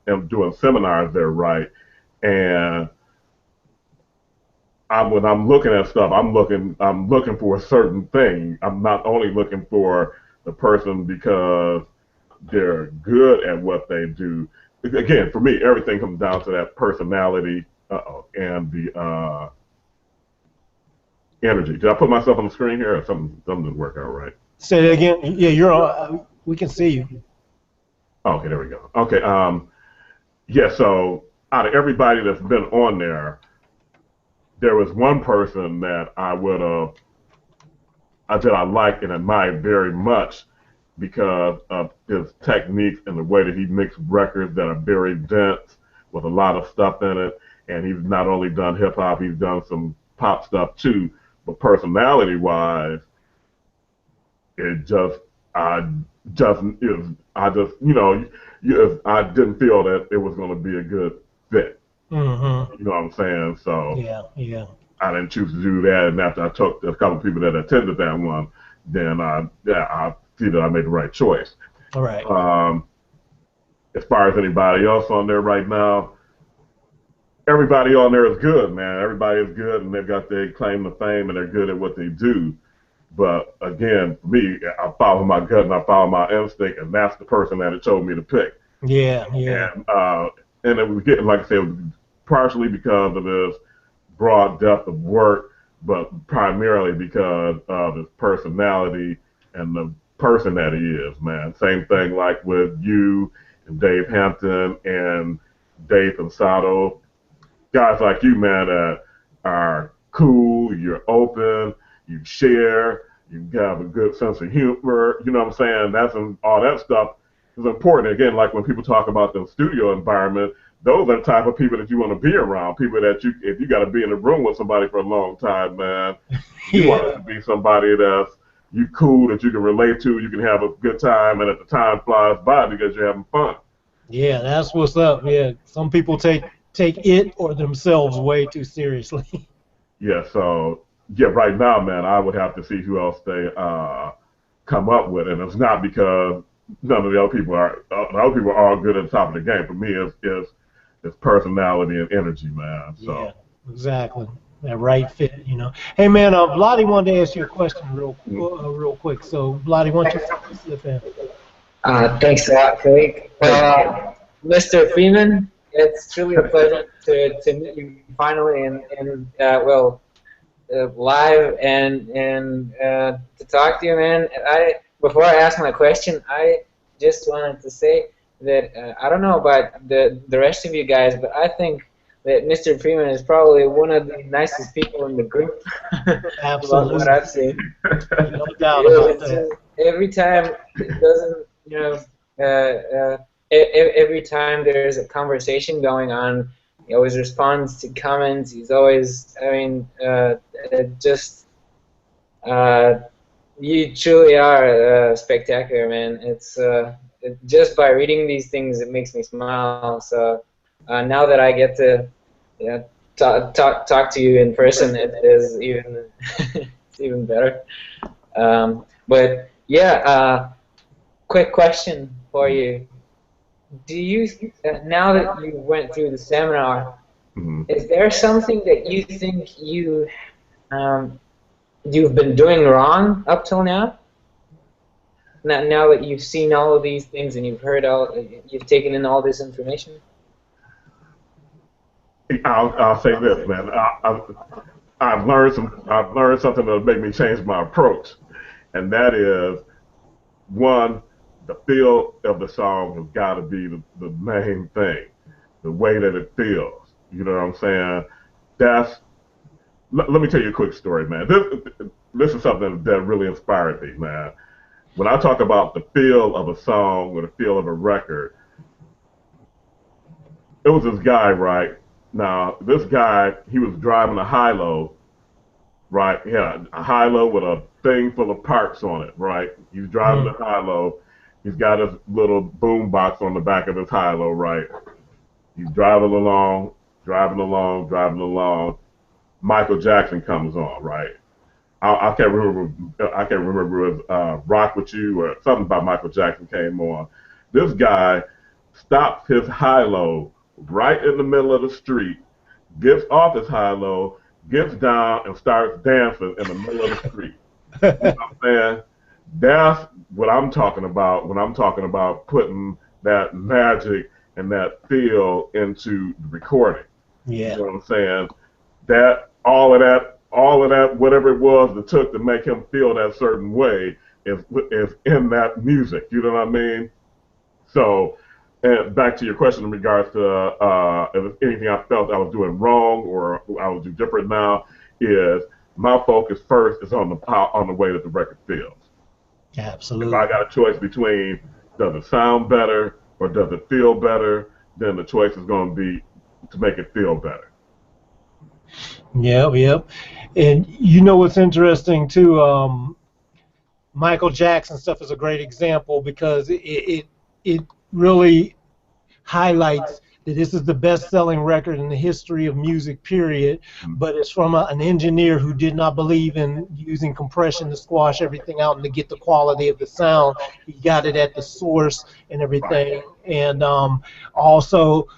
and doing seminars there, right? And when I'm looking at stuff, I'm looking for a certain thing. I'm not only looking for the person because they're good at what they do. Again, for me, everything comes down to that personality and the energy. Did I put myself on the screen here, or something didn't work out right? Say that again. Yeah, you're on. We can see you. Oh, okay, there we go. Okay, yeah. So out of everybody that's been on there was one person that I liked and admired very much because of his techniques and the way that he mixed records that are very dense with a lot of stuff in it. And he's not only done hip hop, he's done some pop stuff too. But personality wise, it just I didn't feel that it was going to be a good fit. Mm-hmm. You know what I'm saying? So Yeah, yeah. I didn't choose to do that. And after I talked to a couple of people that attended that one, then I see that I made the right choice. All right. As far as anybody else on there right now, everybody on there is good, man. Everybody is good, and they've got their claim to fame, and they're good at what they do. But again, for me, I follow my gut and I follow my instinct, and that's the person that it told me to pick. Yeah, yeah. And it was getting, like I said, partially because of his broad depth of work, but primarily because of his personality and the person that he is, man. Same thing like with you and Dave Hampton and Dave Pensado. Guys like you, man, that are cool, you're open, you share, you have a good sense of humor, you know what I'm saying? All that stuff is important. Again, like when people talk about the studio environment, those are the type of people that you want to be around. People that if you got to be in a room with somebody for a long time, man, you want it to be somebody that's you cool, that you can relate to, you can have a good time, and at the time flies by because you're having fun. Yeah, that's what's up. Yeah, some people take it or themselves way too seriously. Yeah, so yeah, right now, man, I would have to see who else they come up with, and it's not because none of the other people are. The other people are all good at the top of the game. For me, it's personality and energy, man. So. Yeah, exactly. That right fit, you know. Hey, man, Vladi wanted to ask you a question real quick. So, Vladi, why don't you slip in? Thanks a lot, Khaliq. Mr. Freeman, it's truly a pleasure to meet you finally and live and to talk to you, man. Before I ask my question, I just wanted to say that I don't know about the rest of you guys, but I think that Mr. Freeman is probably one of the nicest people in the group. Absolutely. What I've seen. No doubt about that. Every time it doesn't, every time there's a conversation going on, he always responds to comments. He's always, you truly are spectacular, man. It's just by reading these things, it makes me smile. So now that I get to talk to you in person, it is even it's even better. But yeah, quick question for you. Do you, now that you went through the seminar, is there something that you think you've been doing wrong up till now? Now that you've seen all of these things and you've taken in all this information? I'll say this, man. I've learned something that'll make me change my approach, and that is, one, the feel of the song has got to be the main thing, the way that it feels. You know what I'm saying? Let me tell you a quick story, man. This is something that really inspired me, man. when I talk about the feel of a song or the feel of a record, it was this guy, right? Now, this guy, he was driving a high-low, right? He had a high-low with a thing full of parts on it, right? He's driving the high-low. He's got his little boom box on the back of his high-low, right? He's driving along, driving along, driving along. Michael Jackson comes on, right? I can't remember. I can't remember if it was "Rock with You" or something by Michael Jackson came on. This guy stops his high-low right in the middle of the street, gets off his high-low, gets down, and starts dancing in the middle of the street. You know what I'm saying? That's what I'm talking about when I'm talking about putting that magic and that feel into the recording. Yeah. You know what I'm saying? That all of that, whatever it was that took to make him feel that certain way is in that music. You know what I mean? So, and back to your question in regards to if anything I felt I was doing wrong or I would do different now, is my focus first is on the way that the record feels. Absolutely. If I got a choice between does it sound better or does it feel better, then the choice is going to be to make it feel better. Yep. And you know what's interesting too? Michael Jackson stuff is a great example because it really highlights that this is the best-selling record in the history of music, period. But it's from an engineer who did not believe in using compression to squash everything out and to get the quality of the sound. He got it at the source and everything. And also,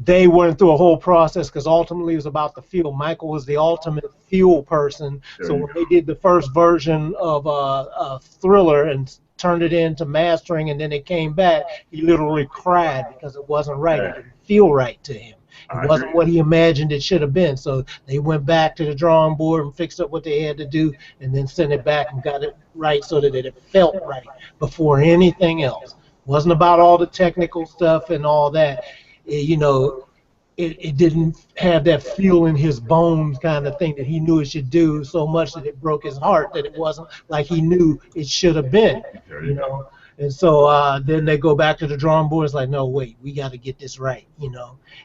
they went through a whole process because ultimately it was about the feel. Michael was the ultimate feel person. So when they did the first version of Thriller and turned it into mastering and then it came back, he literally cried because it wasn't right. It didn't feel right to him. It wasn't what he imagined it should have been. So they went back to the drawing board and fixed up what they had to do and then sent it back and got it right so that it felt right before anything else. It wasn't about all the technical stuff and all that. It didn't have that feel in his bones kind of thing that he knew it should do so much that it broke his heart that it wasn't like he knew it should have been, And so then they go back to the drawing board. It's like, no, wait, we got to get this right,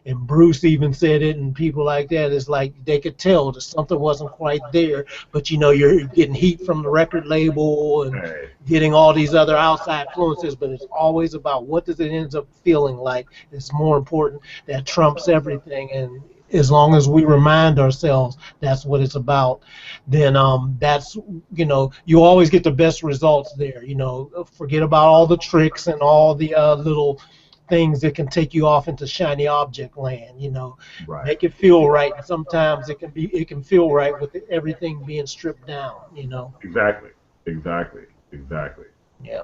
And Bruce even said it, and people like that. It's like they could tell that something wasn't quite there. But you're getting heat from the record label and getting all these other outside influences. But it's always about what does it end up feeling like. It's more important. That trumps everything. And as long as we remind ourselves that's what it's about, then that's, you always get the best results there. Forget about all the tricks and all the little things that can take you off into shiny object land. Make it feel right. And sometimes it can feel right with everything being stripped down. Exactly. Yeah.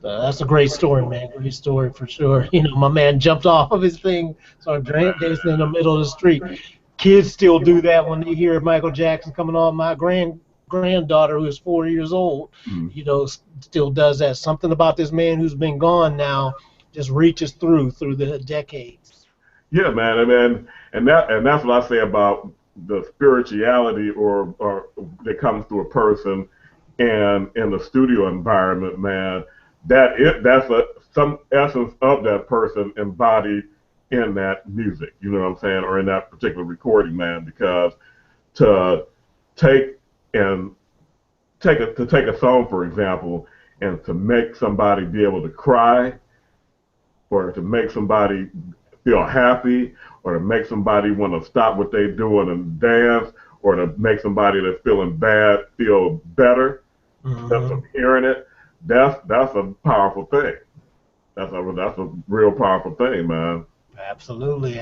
That's a great story, man. Great story for sure. My man jumped off of his thing, started dancing in the middle of the street. Kids still do that when they hear Michael Jackson coming on. My granddaughter, who is 4 years old, still does that. Something about this man who's been gone now just reaches through the decades. Yeah, man. And that's what I say about the spirituality or that comes through a person and in the studio environment, man. That's some essence of that person embodied in that music, you know what I'm saying, or in that particular recording, man. Because to take a song, for example, and to make somebody be able to cry, or to make somebody feel happy, or to make somebody want to stop what they're doing and dance, or to make somebody that's feeling bad feel better, just from hearing it. That's a powerful thing. That's a real powerful thing, man. Absolutely,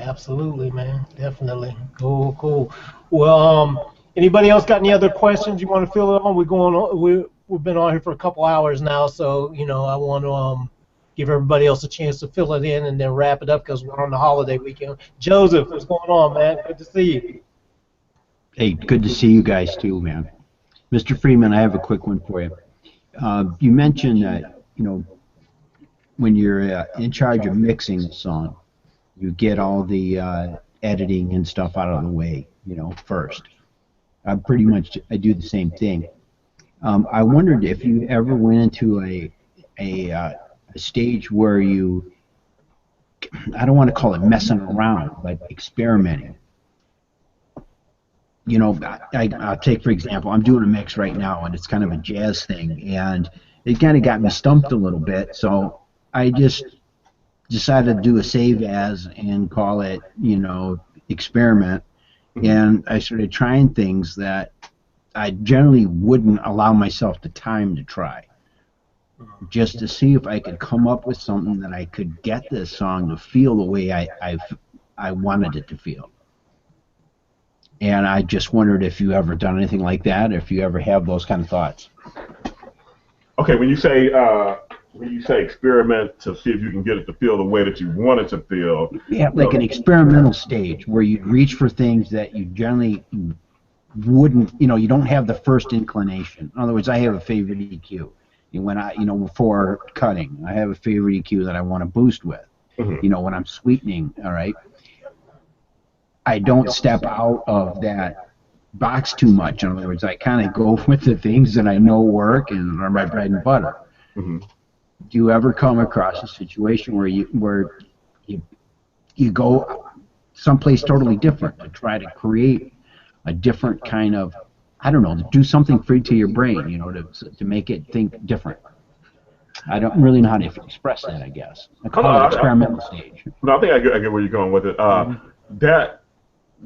man. Definitely. Cool. Well, anybody else got any other questions you want to fill it on? We've been on here for a couple hours now, so I want to give everybody else a chance to fill it in and then wrap it up because we're on the holiday weekend. Joseph, what's going on, man? Good to see you. Hey, good to see you guys too, man. Mr. Freeman, I have a quick one for you. You mentioned that, when you're in charge of mixing a song, you get all the editing and stuff out of the way, first. I do the same thing. I wondered if you ever went into a stage where you, I don't want to call it messing around, but experimenting. You know, I'll take, for example, I'm doing a mix right now, and it's kind of a jazz thing, and it kind of got me stumped a little bit, so I just decided to do a save as and call it, you know, experiment, and I started trying things that I generally wouldn't allow myself the time to try, just to see if I could come up with something that I could get this song to feel the way I wanted it to feel. And I just wondered if you ever done anything like that, or if you ever have those kind of thoughts. Okay, when you say experiment to see if you can get it to feel the way that you want it to feel. Yeah, like an experimental stage where you'd reach for things that you generally wouldn't, you know, you don't have the first inclination. In other words, I have a favorite EQ. When I, you know, before cutting, I have a favorite EQ that I want to boost with. You know, when I'm sweetening, all right, I don't step out of that box too much. In other words, I kind of go with the things that I know work and are my bread and butter. Do you ever come across a situation where you go someplace totally different to try to create a different kind of, I don't know, to do something free to your brain, you know, to make it think different? I don't really know how to express that, I guess. I call it experimental stage. No, I think I get where you're going with it.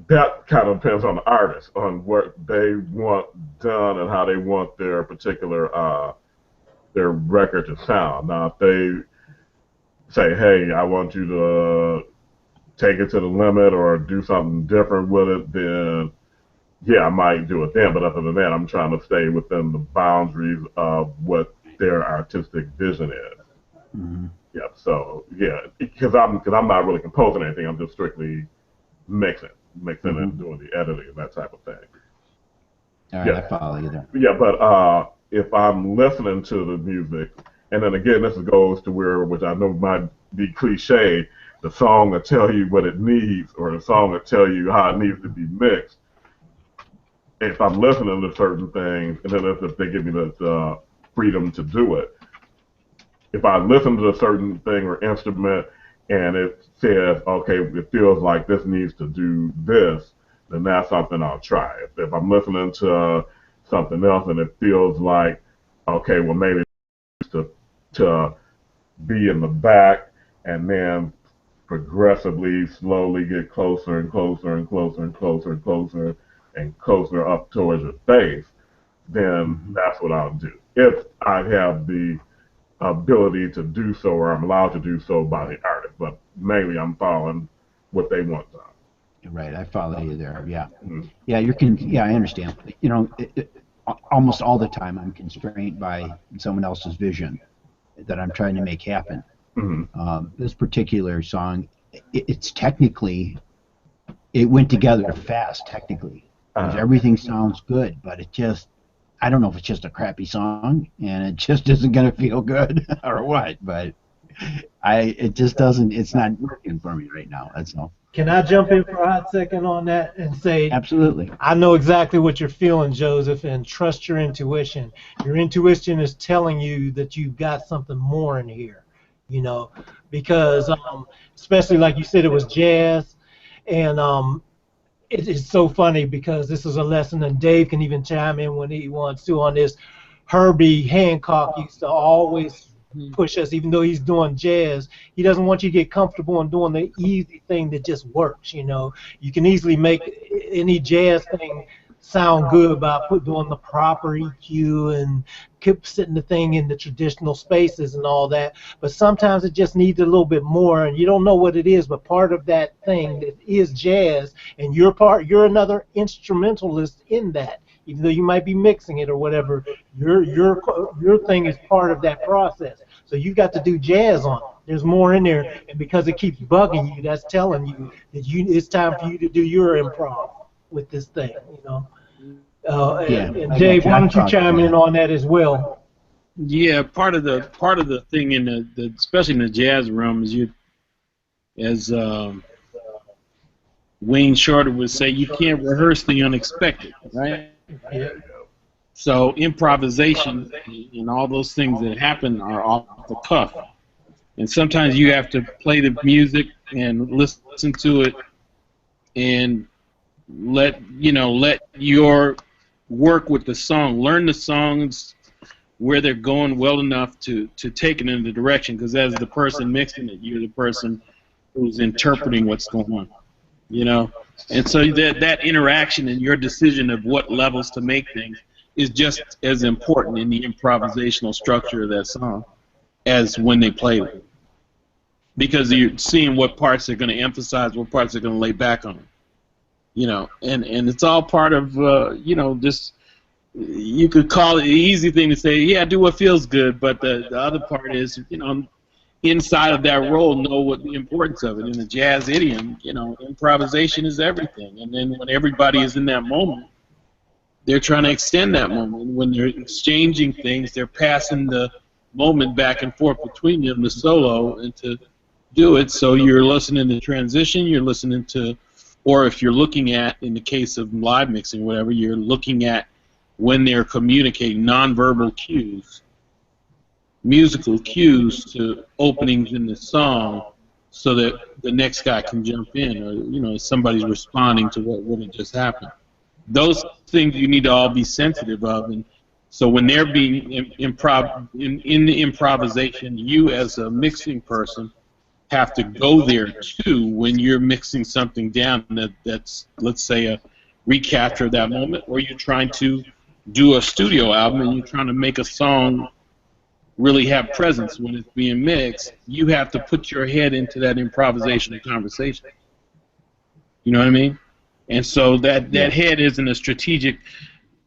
That kind of depends on the artist, on what they want done and how they want their particular their record to sound. Now, if they say, hey, I want you to take it to the limit or do something different with it, then yeah, I might do it then. But other than that, I'm trying to stay within the boundaries of what their artistic vision is. Yeah, so yeah, because I'm not really composing anything. I'm just strictly mixing and doing the editing and that type of thing. All right, I follow you there. Yeah, but if I'm listening to the music, and then again, this goes to where, which I know might be cliche, the song will tell you what it needs, or the song will tell you how it needs to be mixed. If I'm listening to certain things, and then if they give me the freedom to do it, if I listen to a certain thing or instrument, and it says, okay, it feels like this needs to do this, then that's something I'll try. If I'm listening to something else and it feels like, okay, well maybe it needs to be in the back and then progressively, slowly get closer and closer and closer and closer and closer and closer up towards your face, then that's what I'll do. If I have the ability to do so, or I'm allowed to do so by the artist, but mainly I'm following what they want done. Right, I follow you there. Yeah, yeah, yeah, I understand. You know, almost all the time I'm constrained by someone else's vision that I'm trying to make happen. This particular song, it's technically, it went together fast technically. Everything sounds good, but it just, I don't know if it's just a crappy song and it just isn't going to feel good or what, but it just doesn't, it's not working for me right now, that's all. Can I jump in for a hot second on that and say, absolutely. I know exactly what you're feeling, Joseph, and trust your intuition. Your intuition is telling you that you've got something more in here, you know, because especially like you said, it was jazz, and it is so funny because this is a lesson, and Dave can even chime in when he wants to on this. Herbie Hancock used to always push us, even though he's doing jazz. He doesn't want you to get comfortable in doing the easy thing that just works, you know. You can easily make any jazz thing sound good by doing the proper EQ and keep sitting the thing in the traditional spaces and all that. But sometimes it just needs a little bit more, and you don't know what it is, but part of that thing that is jazz, and you're another instrumentalist in that. Even though you might be mixing it or whatever, your thing is part of that process. So you've got to do jazz on it. There's more in there, and because it keeps bugging you, that's telling you that it's time for you to do your improv with this thing, you know. And Dave, why don't you chime in on that as well? Yeah, part of the thing in the especially in the jazz realm is as Wayne Shorter would say, you can't rehearse the unexpected, right? Yeah. So improvisation and all those things that happen are off the cuff. And sometimes you have to play the music and listen to it and let your work with the song, learn the songs where they're going well enough to take it in the direction, because as the person mixing it, you're the person who's interpreting what's going on, you know. And so that interaction and your decision of what levels to make things is just as important in the improvisational structure of that song as when they play it, because you're seeing what parts they're going to emphasize, what parts they're going to lay back on, you know. And it's all part of you know, this. You could call it the easy thing to say, yeah, do what feels good, but the other part is, you know, inside of that role, know what the importance of it. In the jazz idiom, you know, improvisation is everything. And then when everybody is in that moment, they're trying to extend that moment. When they're exchanging things, they're passing the moment back and forth between them, the solo, and to do it. So you're listening to transition, you're listening to, or if you're looking at, in the case of live mixing, whatever, you're looking at when they're communicating nonverbal cues, musical cues to openings in the song, so that the next guy can jump in, or, you know, somebody's responding to what had just happened. Those things you need to all be sensitive of, and so when they're being in the improvisation, you as a mixing person have to go there too when you're mixing something down that's, let's say, a recapture of that moment, or you're trying to do a studio album and you're trying to make a song really have presence when it's being mixed. You have to put your head into that improvisational conversation. You know what I mean? And so that head isn't a strategic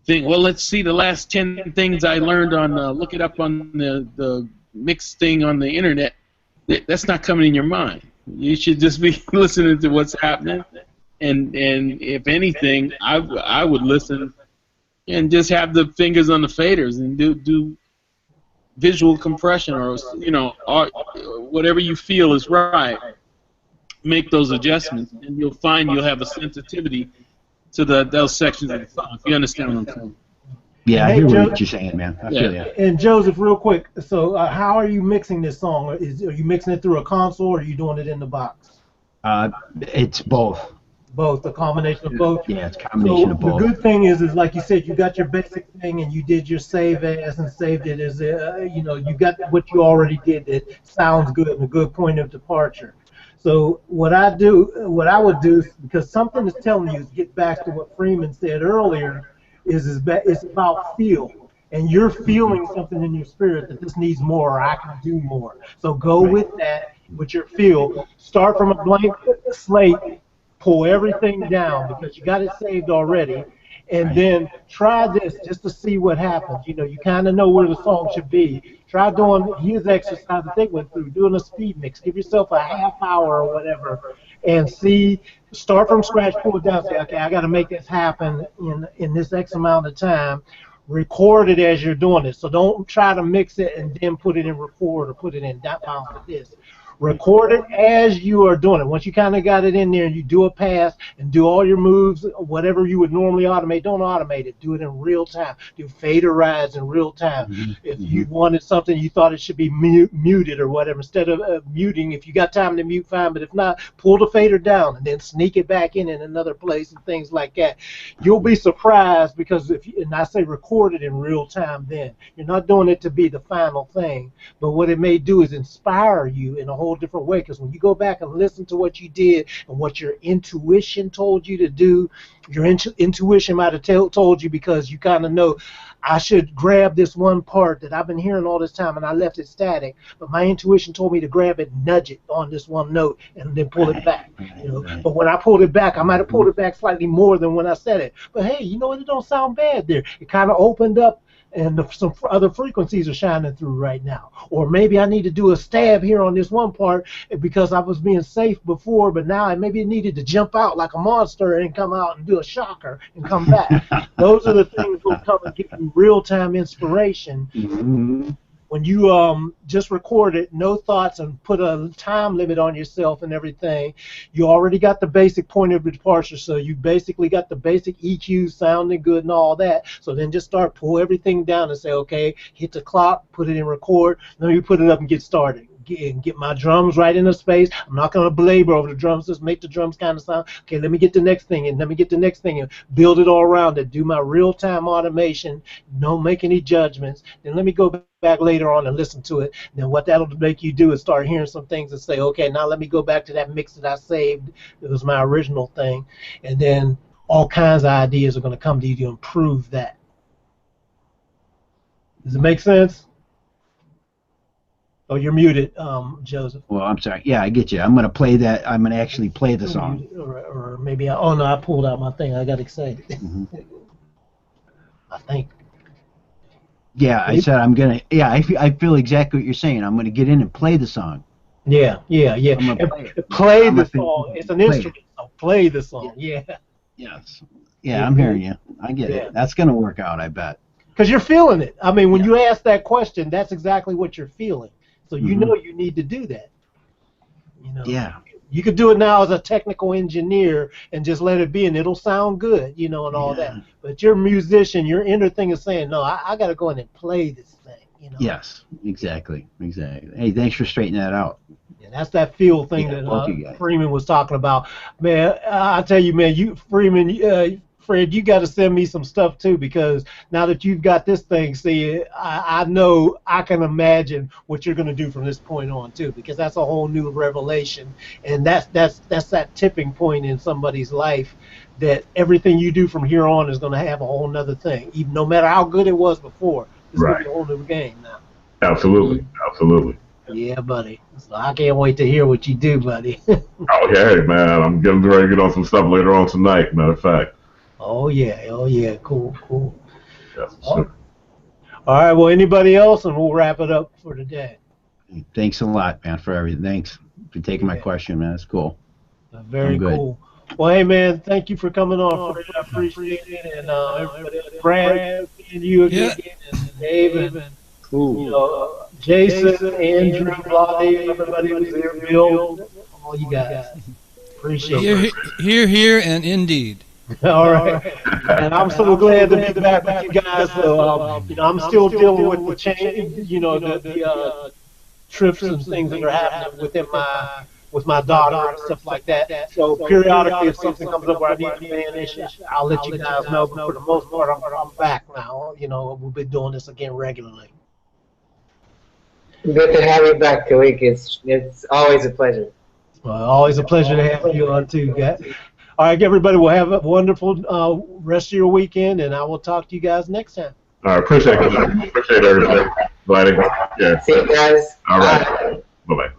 thing. Well, let's see the last 10 things I learned on, look it up on the mix thing on the internet. That's not coming in your mind. You should just be listening to what's happening. And if anything, I would listen and just have the fingers on the faders and do visual compression, or, you know, whatever you feel is right. Make those adjustments, and you'll find you'll have a sensitivity to those sections of the song. If you understand what I'm saying? Yeah, I Hey, hear Joe, what you're saying, man. I feel you. And Joseph, real quick, so how are you mixing this song? Are you mixing it through a console, or are you doing it in the box? It's both. Both, a combination of both. Yeah, it's a combination of both. The good thing is like you said, you got your basic thing, and you did your save as and saved it as you know, you got what you already did that sounds good and a good point of departure. So what I would do, because something is telling you, is get back to what Freeman said earlier, is it's about feel. And you're feeling something in your spirit that this needs more, or I can do more. So go with that, with your feel. Start from a blank slate, pull everything down because you got it saved already, and then try this just to see what happens. You know, you kind of know where the song should be. Try doing his exercise that they went through, doing a speed mix. Give yourself a half hour or whatever, and see. Start from scratch, pull it down. Say, okay, I got to make this happen in this X amount of time. Record it as you're doing it. So don't try to mix it and then put it in record or put it in that bounce to this. Record it as you are doing it. Once you kind of got it in there and you do a pass and do all your moves, whatever you would normally automate, don't automate it. Do it in real time. Do fader rides in real time. Mm-hmm. If you wanted something, you thought it should be muted or whatever, instead of muting, if you got time to mute, fine. But if not, pull the fader down and then sneak it back in another place and things like that. You'll be surprised, because and I say record it in real time then. You're not doing it to be the final thing, but what it may do is inspire you in a whole different way, because when you go back and listen to what you did and what your intuition told you to do, your intuition might have told you, because you kind of know, I should grab this one part that I've been hearing all this time and I left it static, but my intuition told me to grab it, nudge it on this one note, and then pull it back. You know, but when I pulled it back, I might have pulled it back slightly more than when I said it. But hey, you know what? It don't sound bad there. It kind of opened up, and some other frequencies are shining through right now. Or maybe I need to do a stab here on this one part because I was being safe before, but now maybe it needed to jump out like a monster and come out and do a shocker and come back. Those are the things that will come and give you real-time inspiration when you just record it, no thoughts, and put a time limit on yourself and everything, you already got the basic point of departure. So you basically got the basic EQ sounding good and all that. So then just start, pull everything down and say, okay, hit the clock, put it in record, let me put it up and get started. Get my drums right in the space. I'm not going to belabor over the drums, just make the drums kind of sound. Okay, let me get the next thing and let me get the next thing and build it all around it. Do my real-time automation. Don't make any judgments. Then let me go back later on and listen to it. And then what that'll make you do is start hearing some things and say, okay, now let me go back to that mix that I saved. It was my original thing. And then all kinds of ideas are going to come to you to improve that. Does it make sense? Oh, you're muted, Joseph. Well, I'm sorry. Yeah, I get you. I'm going to play that. I'm going to actually play the song. Or maybe oh no, I pulled out my thing. I got excited. Mm-hmm. I think. Yeah, I said I'm going to. Yeah, I feel exactly what you're saying. I'm going to get in and play the song. Yeah. I'm gonna play the song. It's an instrument. So play the song. Yeah. Yes. Yeah, I'm hearing you. I get it. That's going to work out, I bet. Because you're feeling it. I mean, when you ask that question, that's exactly what you're feeling. So you know you need to do that. You know. Yeah. You could do it now as a technical engineer and just let it be, and it'll sound good, you know, and all that. But you're a musician. Your inner thing is saying, no, I got to go in and play this thing, you know. Yes, exactly. Hey, thanks for straightening that out. And that's that feel thing that Freeman was talking about. Man, I tell you, man, Freeman, Fred, you got to send me some stuff too, because now that you've got this thing, see, I know I can imagine what you're going to do from this point on too, because that's a whole new revelation, and that's that tipping point in somebody's life, that everything you do from here on is going to have a whole nother thing, even no matter how good it was before. It's going to be a whole new game now. Absolutely. Yeah, buddy. So I can't wait to hear what you do, buddy. Oh yeah, man, I'm getting ready to get on some stuff later on tonight. Matter of fact. Oh yeah, cool. Yes, all right, well, anybody else, and we'll wrap it up for today. Thanks a lot, man, for everything. Thanks for taking my question, man. That's cool. Very cool. Well, hey, man, thank you for coming on, Fred. I appreciate it, and everybody else, Brad, and you again, and Dave, and you know, Jason, Andrew, Blondie, everybody was there, Bill, all you guys. Appreciate it. Here, and indeed. All right, and I'm so glad to be back with you guys. So, you know, I'm still dealing with the change, you know, the trips and things that are happening with my daughter and stuff like that. So periodically, if something comes up where I need to manage, I'll let you guys know. But for the most part, I'm back now. You know, we've been doing this again regularly. Good to have you back, Khaliq. It's always a pleasure. Always a pleasure to have you on too, guys. All right, everybody, we'll have a wonderful rest of your weekend, and I will talk to you guys next time. All right, appreciate it. Appreciate everything. Glad to go. Yeah. See you guys. All right. Bye-bye.